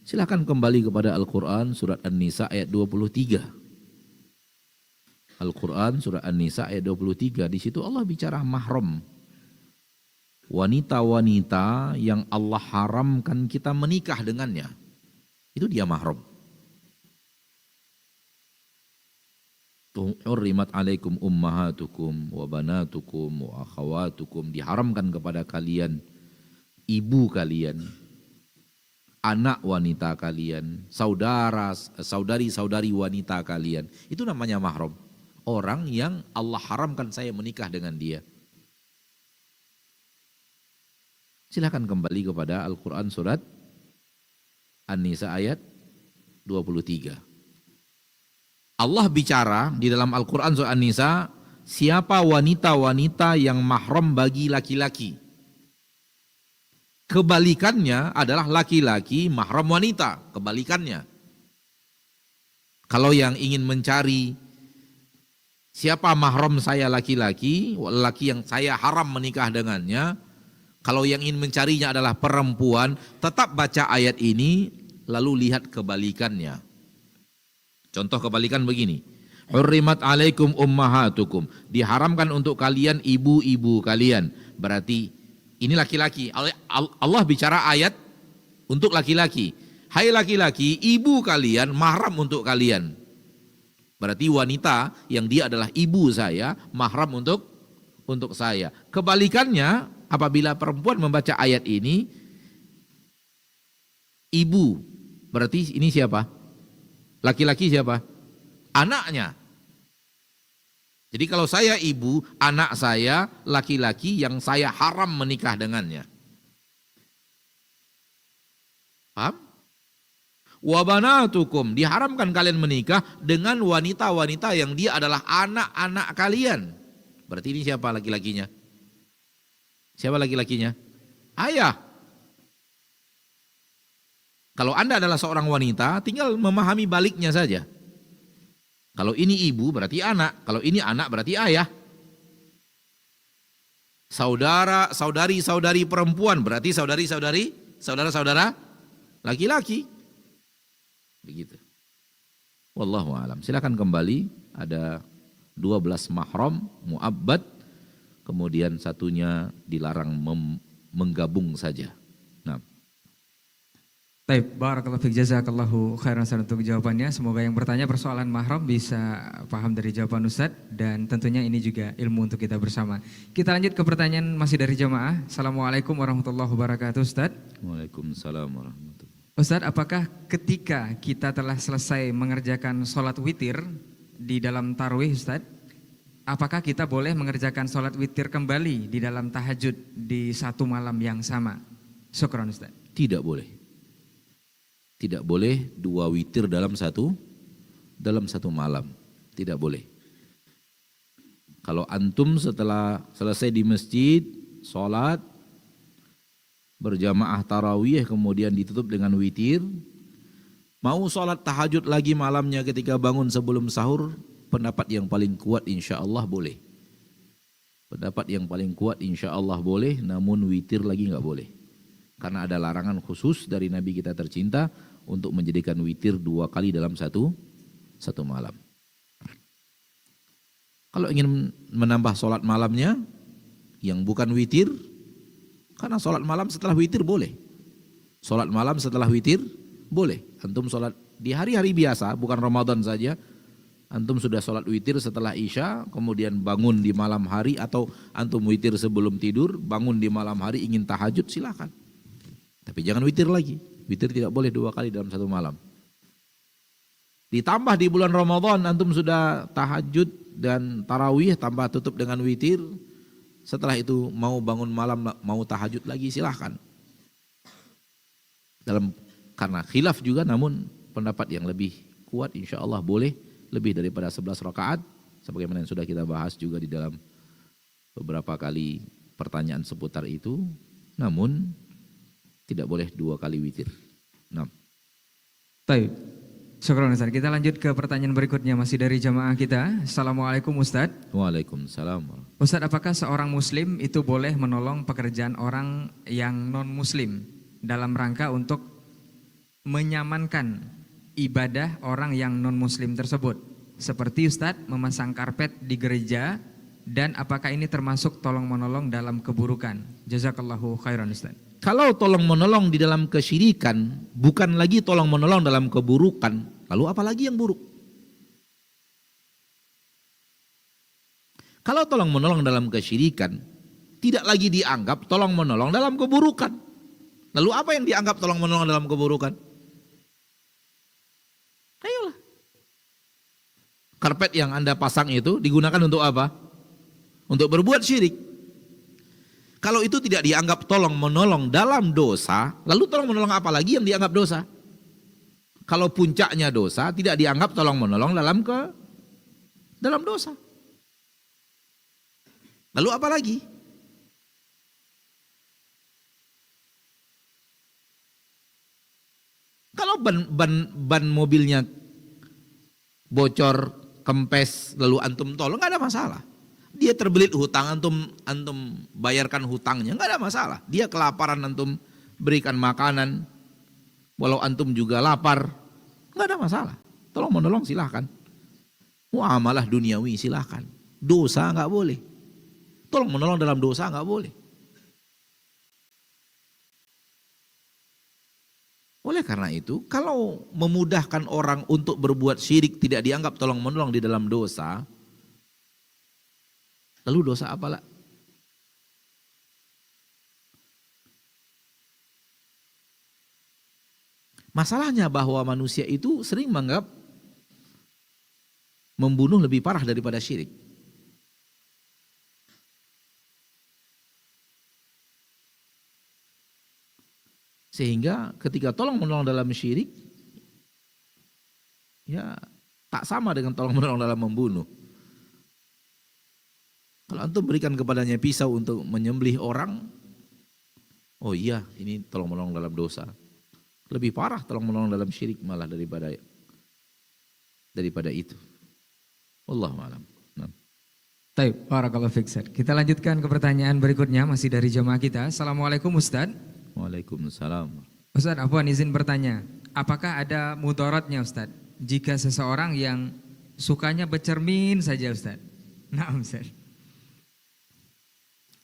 Silakan kembali kepada Al-Quran surat An-Nisa ayat 23. Al-Quran surat An-Nisa ayat 23. Di situ Allah bicara mahram. Wanita-wanita yang Allah haramkan kita menikah dengannya. Itu dia mahram. Hurrimat alaikum ummahatukum wa banatukum wa akhawatukum. Diharamkan kepada kalian, ibu kalian, anak wanita kalian, saudari-saudari wanita kalian. Itu namanya mahram. Orang yang Allah haramkan saya menikah dengan dia. Silahkan kembali kepada Al-Quran surat An-Nisa ayat 23. Allah bicara di dalam Al-Quran surat An-Nisa, siapa wanita-wanita yang mahram bagi laki-laki. Kebalikannya adalah laki-laki mahram wanita, kebalikannya. Kalau yang ingin mencari siapa mahram saya laki-laki, laki yang saya haram menikah dengannya, kalau yang ingin mencarinya adalah perempuan, tetap baca ayat ini lalu lihat kebalikannya. Contoh kebalikan begini. Hurrimat alaikum ummahatukum. Diharamkan untuk kalian ibu-ibu kalian. Berarti ini laki-laki. Allah bicara ayat untuk laki-laki. Hai laki-laki, ibu kalian mahram untuk kalian. Berarti wanita yang dia adalah ibu saya, mahram untuk saya. Kebalikannya, apabila perempuan membaca ayat ini, ibu, berarti ini siapa? Laki-laki siapa? Anaknya. Jadi kalau saya ibu, anak saya laki-laki yang saya haram menikah dengannya. Paham? Wabanatukum, diharamkan kalian menikah dengan wanita-wanita yang dia adalah anak-anak kalian. Berarti ini siapa laki-lakinya? Siapa laki-lakinya? Ayah. Kalau Anda adalah seorang wanita, tinggal memahami baliknya saja. Kalau ini ibu berarti anak, kalau ini anak berarti ayah. Saudara, saudari perempuan berarti saudara-saudara laki-laki. Begitu. Wallahu a'lam. Silakan kembali, ada 12 mahram muabbad, kemudian satunya dilarang menggabung saja. Nah. Baik, barakallahu fiik, jazakallahu khairan Ustaz untuk jawabannya. Semoga yang bertanya persoalan mahram bisa paham dari jawaban Ustaz, dan tentunya ini juga ilmu untuk kita bersama. Kita lanjut ke pertanyaan masih dari jamaah. Assalamualaikum warahmatullahi wabarakatuh Ustaz. Waalaikumsalam warahmatullahi. Ustaz, apakah ketika kita telah selesai mengerjakan sholat witir di dalam tarawih Ustaz, apakah kita boleh mengerjakan sholat witir kembali di dalam tahajud di satu malam yang sama? Syukran Ustaz. Tidak boleh. Tidak boleh dua witir dalam satu malam. Tidak boleh. Kalau antum setelah selesai di masjid, sholat, berjamaah tarawih, kemudian ditutup dengan witir, mau sholat tahajud lagi malamnya ketika bangun sebelum sahur, pendapat yang paling kuat insya Allah boleh. Pendapat yang paling kuat insya Allah boleh, namun witir lagi nggak boleh. Karena ada larangan khusus dari Nabi kita tercinta untuk menjadikan witir 2 kali dalam satu malam. Kalau ingin menambah sholat malamnya yang bukan witir, karena sholat malam setelah witir boleh. Sholat malam setelah witir boleh. Antum sholat di hari-hari biasa, bukan Ramadan saja. Antum sudah sholat witir setelah Isya, kemudian bangun di malam hari, atau antum witir sebelum tidur, bangun di malam hari ingin tahajud, silakan. Tapi jangan witir lagi. Witir tidak boleh 2 kali dalam satu malam. Ditambah di bulan Ramadan antum sudah tahajud dan tarawih tambah tutup dengan witir. Setelah itu mau bangun malam mau tahajud lagi silahkan. Karena khilaf juga, namun pendapat yang lebih kuat insya Allah boleh lebih daripada 11 rakaat. Sebagaimana yang sudah kita bahas juga di dalam beberapa kali pertanyaan seputar itu. Namun tidak boleh 2 kali witir. Nah. Baik. Syukran Ustaz. Kita lanjut ke pertanyaan berikutnya masih dari jamaah kita. Assalamualaikum Ustaz. Waalaikumsalam. Ustaz, apakah seorang muslim itu boleh menolong pekerjaan orang yang non muslim dalam rangka untuk menyamankan ibadah orang yang non muslim tersebut? Seperti Ustaz memasang karpet di gereja, dan apakah ini termasuk tolong menolong dalam keburukan? Jazakallahu khairan Ustaz. Kalau tolong menolong di dalam kesyirikan, bukan lagi tolong menolong dalam keburukan, lalu apalagi yang buruk? Kalau tolong menolong dalam kesyirikan, tidak lagi dianggap tolong menolong dalam keburukan. Lalu apa yang dianggap tolong menolong dalam keburukan? Ayolah. Karpet yang Anda pasang itu digunakan untuk apa? Untuk berbuat syirik. Kalau itu tidak dianggap tolong menolong dalam dosa, lalu tolong menolong apa lagi yang dianggap dosa? Kalau puncaknya dosa, tidak dianggap tolong menolong dalam dosa. Lalu apa lagi? Kalau ban mobilnya bocor, kempes, lalu antum tolong, nggak ada masalah. Dia terbelit hutang, antum bayarkan hutangnya, nggak ada masalah. Dia kelaparan, antum berikan makanan, walau antum juga lapar, nggak ada masalah. Tolong menolong silahkan. Muamalah duniawi silahkan. Dosa nggak boleh. Tolong menolong dalam dosa nggak boleh. Oleh karena itu, kalau memudahkan orang untuk berbuat syirik tidak dianggap tolong menolong di dalam dosa, lalu dosa apa lah? Masalahnya bahwa manusia itu sering menganggap membunuh lebih parah daripada syirik. Sehingga ketika tolong menolong dalam syirik, ya tak sama dengan tolong menolong dalam membunuh. Kalau antum berikan kepadanya pisau untuk menyembelih orang, oh iya ini tolong menolong dalam dosa. Lebih parah tolong menolong dalam syirik malah daripada itu. Wallahu a'lam. Baik, barakallahu fiik, Ustaz. Kita lanjutkan ke pertanyaan berikutnya masih dari jemaah kita. Assalamualaikum Ustaz. Waalaikumsalam. Ustaz, Afwan izin bertanya, apakah ada mudaratnya Ustaz jika seseorang yang sukanya bercermin saja Ustaz? Nah Ustaz.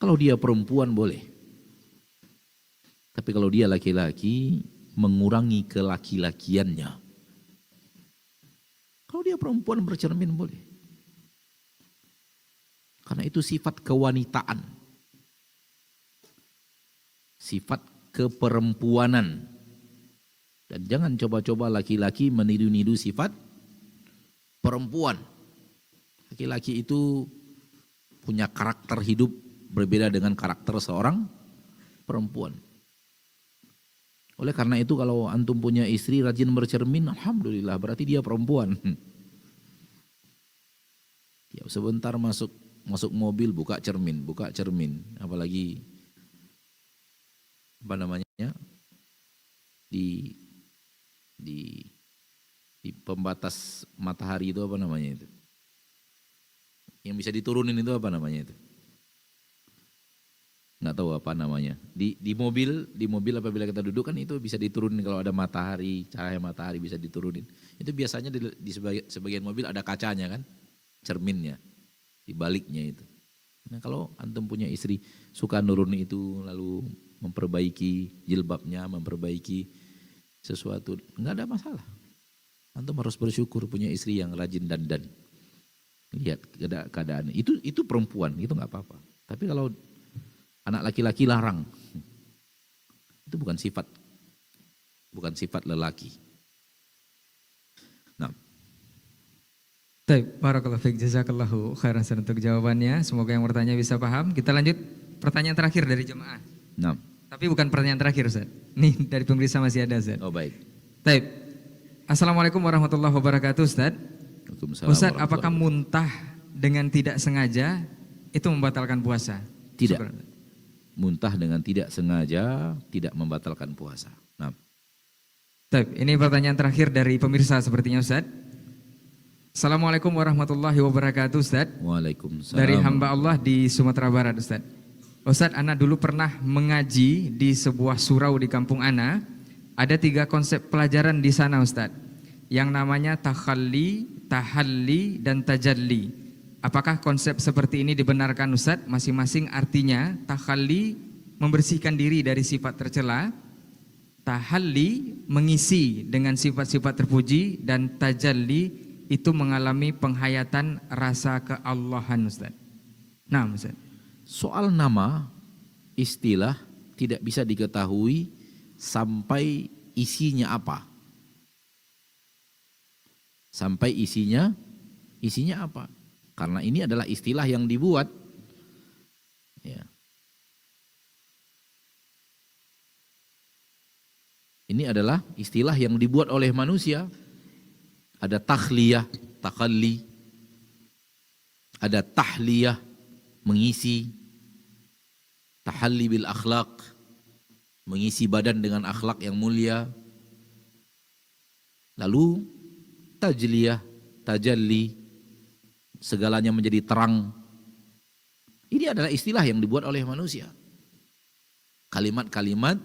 Kalau dia perempuan boleh. Tapi kalau dia laki-laki, mengurangi kelaki-lakiannya. Kalau dia perempuan bercermin boleh. Karena itu sifat kewanitaan. Sifat keperempuanan. Dan jangan coba-coba laki-laki meniru-niru sifat perempuan. Laki-laki itu punya karakter hidup berbeda dengan karakter seorang perempuan. Oleh karena itu kalau antum punya istri rajin bercermin, alhamdulillah berarti dia perempuan. Ya, sebentar masuk mobil buka cermin, apalagi apa namanya di pembatas matahari itu apa namanya itu? Yang bisa diturunin itu apa namanya itu? Nggak tahu apa namanya. Di mobil apabila kita duduk kan itu bisa diturunin kalau ada matahari, cahaya matahari bisa diturunin. Itu biasanya di sebagian mobil ada kacanya kan, cerminnya, di baliknya itu. Nah kalau antum punya istri suka nurunin itu lalu memperbaiki jilbabnya, memperbaiki sesuatu, nggak ada masalah. Antum harus bersyukur punya istri yang rajin dandan. Lihat keadaan itu perempuan, itu nggak apa-apa. Tapi kalau anak laki-laki larang, itu bukan sifat lelaki. Nah. Baik, barakallahu fiik, jazakallahu khairan untuk jawabannya. Semoga yang bertanya bisa paham. Kita lanjut pertanyaan terakhir dari jemaah. Nah. Tapi bukan pertanyaan terakhir Ustaz. Nih dari pemirsa masih ada Ustaz. Oh baik. Baik. Assalamualaikum warahmatullahi wabarakatuh Ustaz. Ustaz, apakah muntah dengan tidak sengaja itu membatalkan puasa? Tidak. Syukur. Muntah dengan tidak sengaja tidak membatalkan puasa. Nah. Baik, ini pertanyaan terakhir dari pemirsa sepertinya Ustaz. Assalamualaikum warahmatullahi wabarakatuh Ustaz. Waalaikumsalam. Dari hamba Allah di Sumatera Barat Ustaz. Ustaz, Ana dulu pernah mengaji di sebuah surau di kampung Ana. Ada 3 konsep pelajaran di sana Ustaz. Yang namanya takhalli, tahalli, dan tajalli. Apakah konsep seperti ini dibenarkan Ustaz? Masing-masing artinya takhalli membersihkan diri dari sifat tercela, tahalli mengisi dengan sifat-sifat terpuji, dan tajalli itu mengalami penghayatan rasa keallahan Ustaz. Nah Ustaz. Soal nama, istilah tidak bisa diketahui sampai isinya apa. Sampai isinya apa. Karena ini adalah istilah yang dibuat. Ya. Ini adalah istilah yang dibuat oleh manusia. Ada takhliyah, takhalli. Ada tahliyah, mengisi. Tahalli bil akhlaq, mengisi badan dengan akhlak yang mulia. Lalu tajliyah, tajalli, segalanya menjadi terang. Ini adalah istilah yang dibuat oleh manusia. Kalimat-kalimat,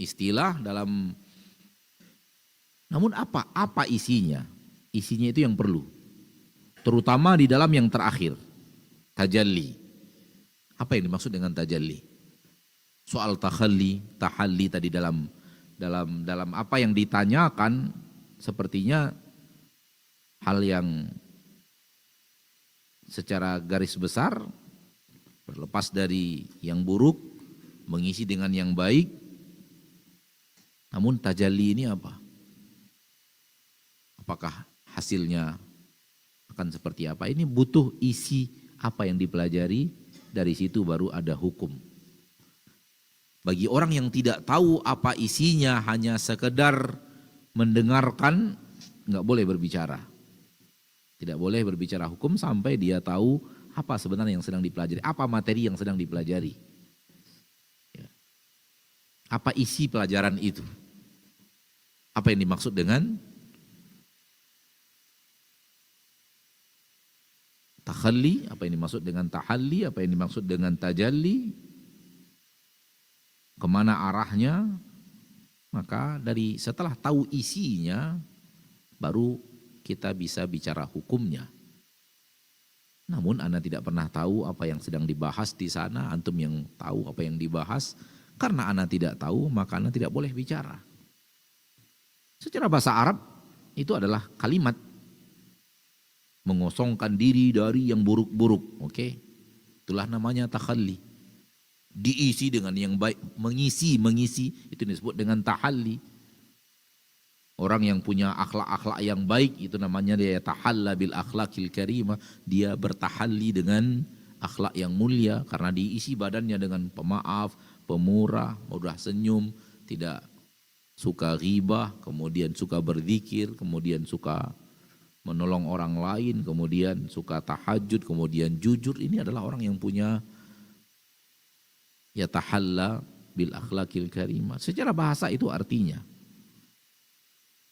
istilah dalam, namun apa isinya? Isinya itu yang perlu. Terutama di dalam yang terakhir, tajalli. Apa yang dimaksud dengan tajalli? Soal tahalli tadi dalam apa yang ditanyakan sepertinya hal yang secara garis besar berlepas dari yang buruk, mengisi dengan yang baik. Namun tajalli ini apa? Apakah hasilnya akan seperti apa? Ini butuh isi apa yang dipelajari, dari situ baru ada hukum. Bagi orang yang tidak tahu apa isinya, hanya sekedar mendengarkan, nggak boleh berbicara. Tidak boleh berbicara hukum sampai dia tahu apa sebenarnya yang sedang dipelajari, apa materi yang sedang dipelajari. Ya. Apa isi pelajaran itu? Apa yang dimaksud dengan takhalli, apa yang dimaksud dengan tahalli, apa yang dimaksud dengan tajalli, kemana arahnya. Maka dari setelah tahu isinya, baru kita bisa bicara hukumnya. Namun Anda tidak pernah tahu apa yang sedang dibahas di sana, antum yang tahu apa yang dibahas. Karena Anda tidak tahu, maka Anda tidak boleh bicara. Secara bahasa Arab, itu adalah kalimat mengosongkan diri dari yang buruk-buruk. Oke? Itulah namanya takhalli. Diisi dengan yang baik, mengisi, itu disebut dengan tahalli. Orang yang punya akhlak-akhlak yang baik, itu namanya dia tahalla bil akhlaqil karimah. Dia bertahalli dengan akhlak yang mulia karena diisi badannya dengan pemaaf, pemurah, mudah senyum, tidak suka ghibah, kemudian suka berzikir, kemudian suka menolong orang lain, kemudian suka tahajud, kemudian jujur. Ini adalah orang yang punya ya tahalla bil akhlaqil karimah. Secara bahasa itu artinya.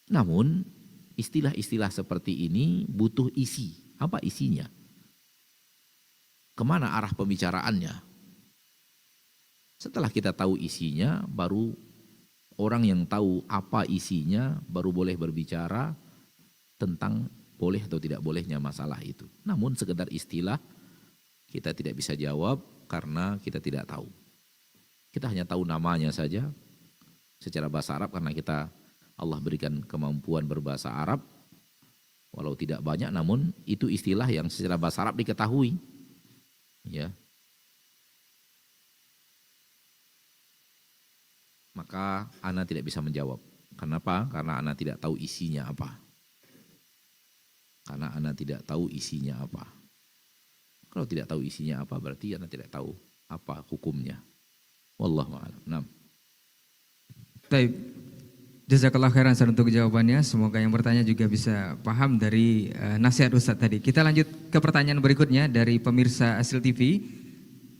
Namun istilah-istilah seperti ini butuh isi. Apa isinya? Kemana arah pembicaraannya? Setelah kita tahu isinya, baru orang yang tahu apa isinya baru boleh berbicara tentang boleh atau tidak bolehnya masalah itu. Namun sekedar istilah kita tidak bisa jawab karena kita tidak tahu. Kita hanya tahu namanya saja secara bahasa Arab karena Allah berikan kemampuan berbahasa Arab, walau tidak banyak, namun itu istilah yang secara bahasa Arab diketahui. Ya. Maka ana tidak bisa menjawab. Kenapa? Karena ana tidak tahu isinya apa. Karena ana tidak tahu isinya apa. Kalau tidak tahu isinya apa, berarti ana tidak tahu apa hukumnya. Wallahu a'lam. Nah. Baik. Jazakallah khairan Ustaz untuk jawabannya. Semoga yang bertanya juga bisa paham dari nasihat Ustaz tadi. Kita lanjut ke pertanyaan berikutnya dari pemirsa Asil TV.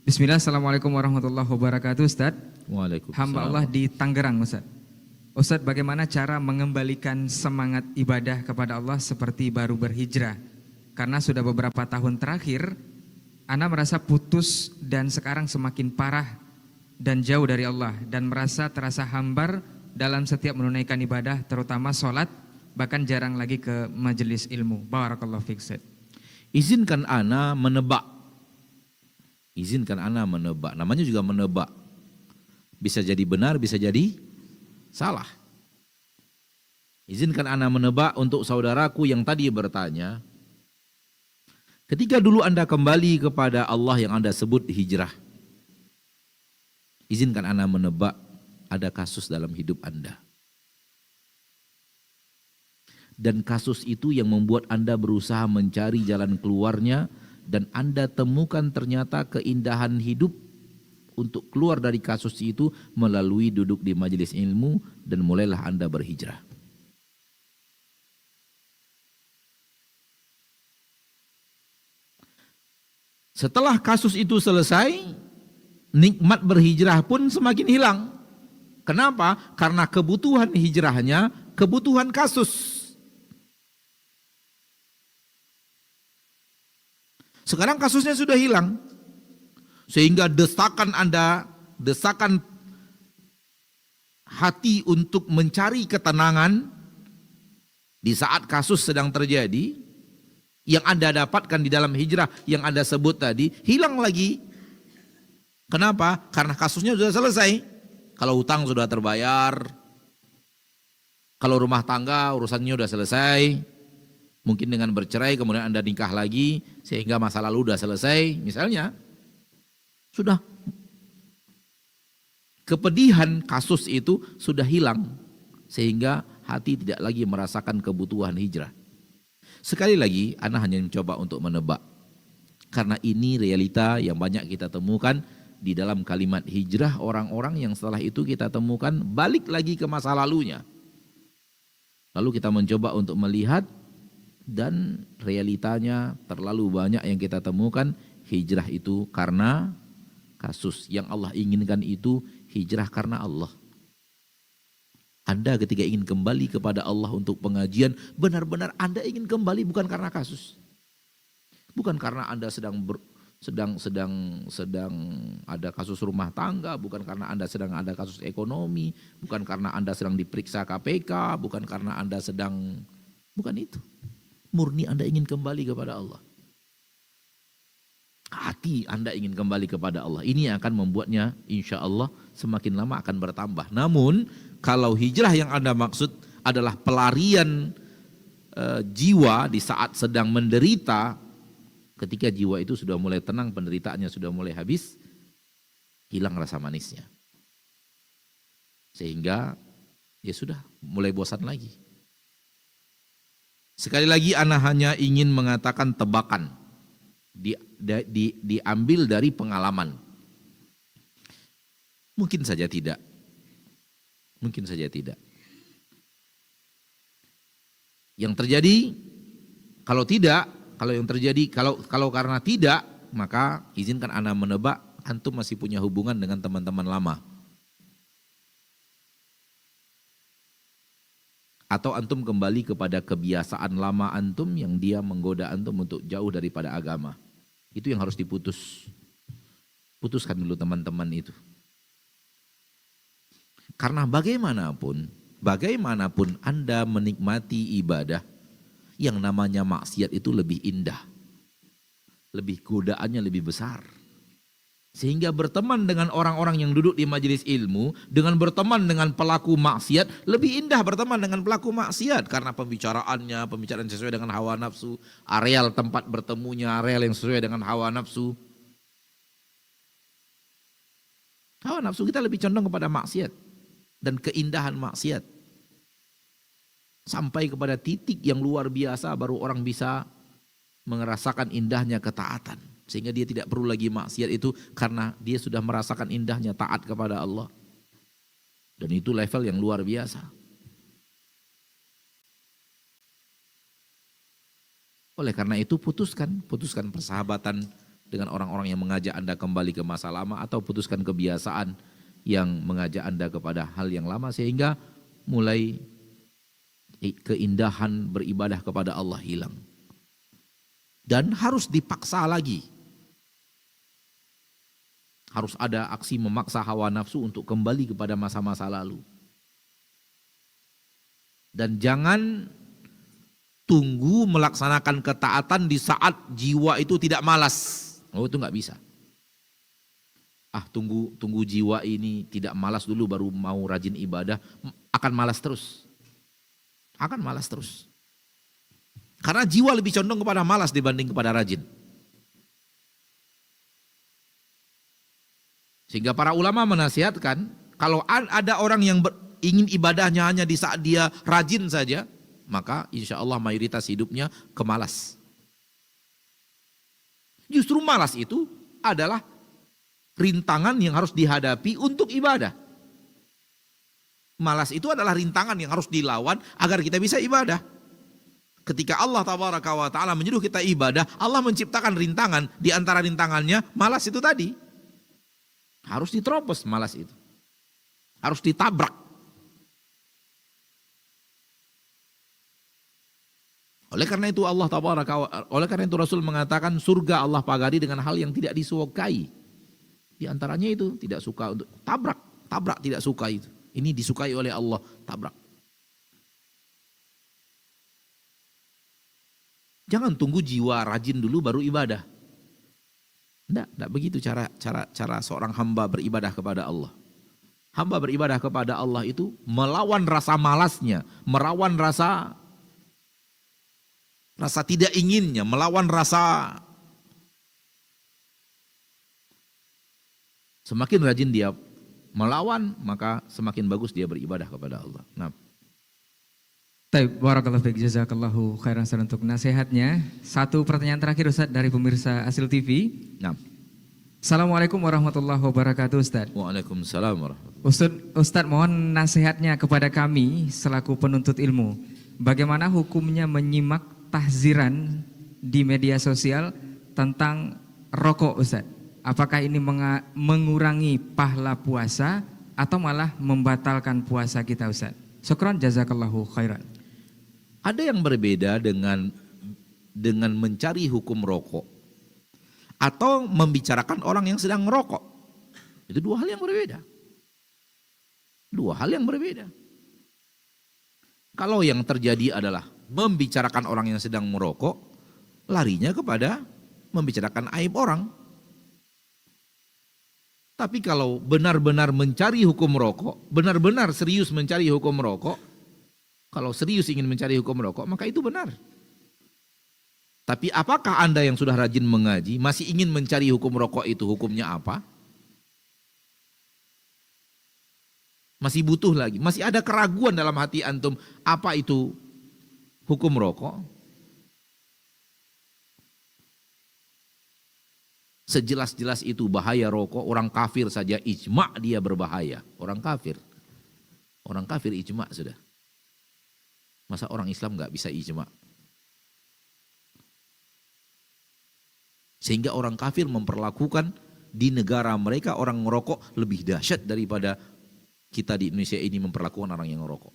Bismillah, Assalamualaikum warahmatullahi wabarakatuh Ustaz. Waalaikumsalam. Hamba Allah di Tangerang Ustaz. Ustaz, bagaimana cara mengembalikan semangat ibadah kepada Allah seperti baru berhijrah? Karena sudah beberapa tahun terakhir, ana merasa putus dan sekarang semakin parah dan jauh dari Allah. Dan merasa terasa hambar dalam setiap menunaikan ibadah, terutama sholat, bahkan jarang lagi ke majelis ilmu. Barakallahu fiik. Izinkan ana menebak. Izinkan ana menebak. Namanya juga menebak. Bisa jadi benar, bisa jadi salah. Izinkan ana menebak untuk saudaraku yang tadi bertanya. Ketika dulu anda kembali kepada Allah yang anda sebut hijrah, izinkan ana menebak ada kasus dalam hidup anda. Dan kasus itu yang membuat anda berusaha mencari jalan keluarnya, dan anda temukan ternyata keindahan hidup untuk keluar dari kasus itu melalui duduk di majelis ilmu, dan mulailah anda berhijrah. Setelah kasus itu selesai, nikmat berhijrah pun semakin hilang. Kenapa? Karena kebutuhan hijrahnya, kebutuhan kasus. Sekarang kasusnya sudah hilang. Sehingga desakan Anda, desakan hati untuk mencari ketenangan di saat kasus sedang terjadi, yang Anda dapatkan di dalam hijrah yang Anda sebut tadi, hilang lagi. Kenapa? Karena kasusnya sudah selesai. Kalau hutang sudah terbayar, kalau rumah tangga urusannya sudah selesai, mungkin dengan bercerai kemudian Anda nikah lagi sehingga masa lalu sudah selesai, misalnya, sudah kepedihan kasus itu sudah hilang sehingga hati tidak lagi merasakan kebutuhan hijrah. Sekali lagi, Ana hanya mencoba untuk menebak, karena ini realita yang banyak kita temukan di dalam kalimat hijrah. Orang-orang yang setelah itu kita temukan balik lagi ke masa lalunya. Lalu kita mencoba untuk melihat, dan realitanya terlalu banyak yang kita temukan hijrah itu karena kasus. Yang Allah inginkan itu hijrah karena Allah. Anda ketika ingin kembali kepada Allah untuk pengajian, benar-benar Anda ingin kembali bukan karena kasus. Bukan karena Anda sedang ada kasus rumah tangga, bukan karena Anda sedang ada kasus ekonomi, bukan karena Anda sedang diperiksa KPK, bukan karena Anda bukan itu. Murni Anda ingin kembali kepada Allah. Hati Anda ingin kembali kepada Allah. Ini yang akan membuatnya insya Allah semakin lama akan bertambah. Namun kalau hijrah yang Anda maksud adalah pelarian jiwa di saat sedang menderita, ketika jiwa itu sudah mulai tenang, penderitaannya sudah mulai habis, hilang rasa manisnya. Sehingga ya sudah mulai bosan lagi. Sekali lagi Ana hanya ingin mengatakan tebakan. Diambil dari pengalaman. Mungkin saja tidak. Mungkin saja tidak. Yang terjadi, kalau karena tidak, maka izinkan Ana menebak, antum masih punya hubungan dengan teman-teman lama. Atau antum kembali kepada kebiasaan lama antum yang dia menggoda antum untuk jauh daripada agama. Itu yang harus diputus. Putuskan dulu teman-teman itu. Karena bagaimanapun Anda menikmati ibadah, yang namanya maksiat itu lebih indah. Lebih godaannya lebih besar. Sehingga berteman dengan orang-orang yang duduk di majelis ilmu, dengan berteman dengan pelaku maksiat, lebih indah berteman dengan pelaku maksiat. Karena pembicaraan sesuai dengan hawa nafsu, areal tempat bertemunya, areal yang sesuai dengan hawa nafsu. Hawa nafsu kita lebih condong kepada maksiat dan keindahan maksiat. Sampai kepada titik yang luar biasa baru orang bisa merasakan indahnya ketaatan. Sehingga dia tidak perlu lagi maksiat itu karena dia sudah merasakan indahnya taat kepada Allah. Dan itu level yang luar biasa. Oleh karena itu putuskan persahabatan dengan orang-orang yang mengajak Anda kembali ke masa lama, atau putuskan kebiasaan yang mengajak Anda kepada hal yang lama, sehingga mulai keindahan beribadah kepada Allah hilang. Dan harus dipaksa lagi. Harus ada aksi memaksa hawa nafsu untuk kembali kepada masa-masa lalu. Dan jangan tunggu melaksanakan ketaatan di saat jiwa itu tidak malas. Oh, itu nggak bisa. Tunggu jiwa ini tidak malas dulu baru mau rajin ibadah, akan malas terus. Akan malas terus. Karena jiwa lebih condong kepada malas dibanding kepada rajin. Sehingga para ulama menasihatkan, kalau ada orang yang ingin ibadahnya hanya di saat dia rajin saja, maka insya Allah mayoritas hidupnya kemalas. Justru malas itu adalah rintangan yang harus dihadapi untuk ibadah. Malas itu adalah rintangan yang harus dilawan agar kita bisa ibadah. Ketika Allah tabaraka wa ta'ala menyuruh kita ibadah, Allah menciptakan rintangan, di antara rintangannya malas itu tadi. Harus diterobos malas itu. Harus ditabrak. Oleh karena itu oleh karena itu Rasul mengatakan surga Allah pagari dengan hal yang tidak disukai. Di antaranya itu tidak suka untuk tabrak tidak suka itu. Ini disukai oleh Allah, tabrak. Jangan tunggu jiwa rajin dulu baru ibadah. Tidak begitu cara seorang hamba beribadah kepada Allah. Hamba beribadah kepada Allah itu melawan rasa malasnya, melawan rasa tidak inginnya, melawan rasa. Semakin rajin dia melawan, maka semakin bagus dia beribadah kepada Allah. Nah, Taib, barakallahu fiik, jazakallahu khairan Ustaz untuk nasihatnya. Satu pertanyaan terakhir Ustaz dari pemirsa Asil TV. nah. Assalamualaikum warahmatullahi wabarakatuh Ustaz. Waalaikumsalam warahmatullahi wabarakatuh. Ustaz mohon nasihatnya kepada kami selaku penuntut ilmu. Bagaimana hukumnya menyimak tahziran di media sosial tentang rokok Ustaz? Apakah ini mengurangi pahala puasa atau malah membatalkan puasa kita Ustaz? Syukran jazakallahu khairan. Ada yang berbeda dengan mencari hukum rokok atau membicarakan orang yang sedang merokok. Itu dua hal yang berbeda. Dua hal yang berbeda. Kalau yang terjadi adalah membicarakan orang yang sedang merokok, larinya kepada membicarakan aib orang. Tapi kalau benar-benar mencari hukum rokok, benar-benar serius mencari hukum rokok, kalau serius ingin mencari hukum rokok, maka itu benar. Tapi apakah Anda yang sudah rajin mengaji masih ingin mencari hukum rokok itu hukumnya apa? Masih butuh lagi, masih ada keraguan dalam hati antum apa itu hukum rokok? Sejelas-jelas itu bahaya rokok, orang kafir saja ijma' dia berbahaya. Orang kafir ijma' sudah. Masa orang Islam nggak bisa ijma'? Sehingga orang kafir memperlakukan di negara mereka orang merokok lebih dahsyat daripada kita di Indonesia ini memperlakukan orang yang merokok.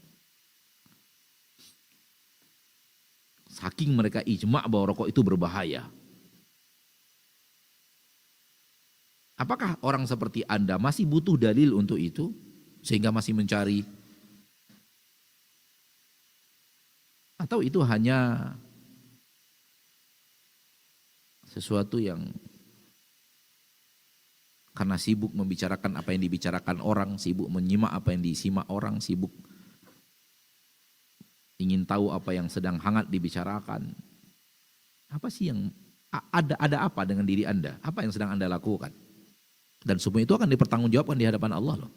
Saking mereka ijma' bahwa rokok itu berbahaya. Apakah orang seperti Anda masih butuh dalil untuk itu? Sehingga masih mencari? Atau itu hanya sesuatu yang karena sibuk membicarakan apa yang dibicarakan orang, sibuk menyimak apa yang disimak orang, sibuk ingin tahu apa yang sedang hangat dibicarakan. Apa sih yang ada apa dengan diri Anda? Apa yang sedang Anda lakukan? Dan semua itu akan dipertanggungjawabkan di hadapan Allah loh.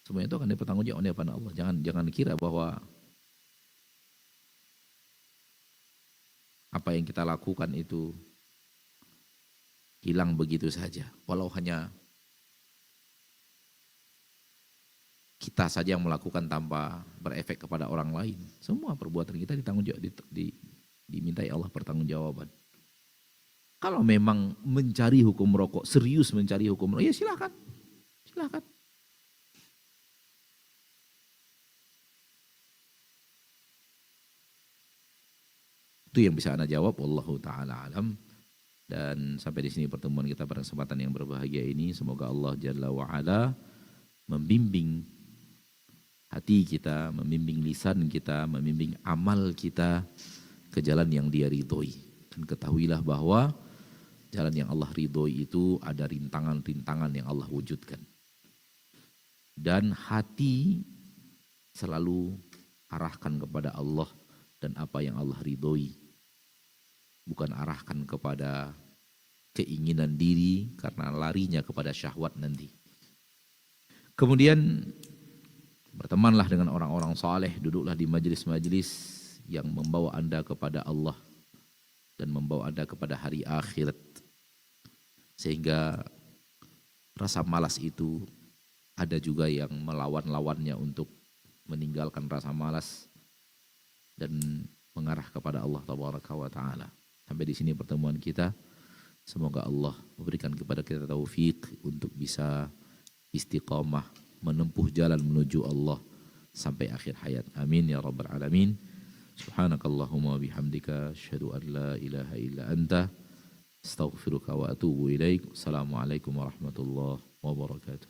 Semua itu akan dipertanggungjawabkan di hadapan Allah. Jangan kira bahwa apa yang kita lakukan itu hilang begitu saja. Walau hanya kita saja yang melakukan tanpa berefek kepada orang lain. Semua perbuatan kita dimintai Allah pertanggungjawaban. Kalau memang mencari hukum rokok, serius mencari hukum rokok, ya silakan. Silakan. Itu yang bisa Anda jawab, wallahu taala alam. Dan sampai di sini pertemuan kita pada kesempatan yang berbahagia ini. Semoga Allah Jalla wa'ala membimbing hati kita, membimbing lisan kita, membimbing amal kita ke jalan yang Dia ridhoi. Dan ketahuilah bahwa jalan yang Allah ridhoi itu ada rintangan-rintangan yang Allah wujudkan. Dan hati selalu arahkan kepada Allah dan apa yang Allah ridhoi. Bukan arahkan kepada keinginan diri karena larinya kepada syahwat nanti. Kemudian bertemanlah dengan orang-orang saleh, duduklah di majelis-majelis yang membawa Anda kepada Allah dan membawa Anda kepada hari akhirat. Sehingga rasa malas itu ada juga yang melawan-lawannya untuk meninggalkan rasa malas dan mengarah kepada Allah Tabaraka wa Ta'ala. Sampai di sini pertemuan kita. Semoga Allah memberikan kepada kita taufik untuk bisa istiqamah menempuh jalan menuju Allah sampai akhir hayat. Amin ya rabbal alamin. Subhanakallahumma bihamdika asyhadu an la ilaha illa anta astaghfiruka wa atubu ilaik. Assalamualaikum warahmatullahi wabarakatuh.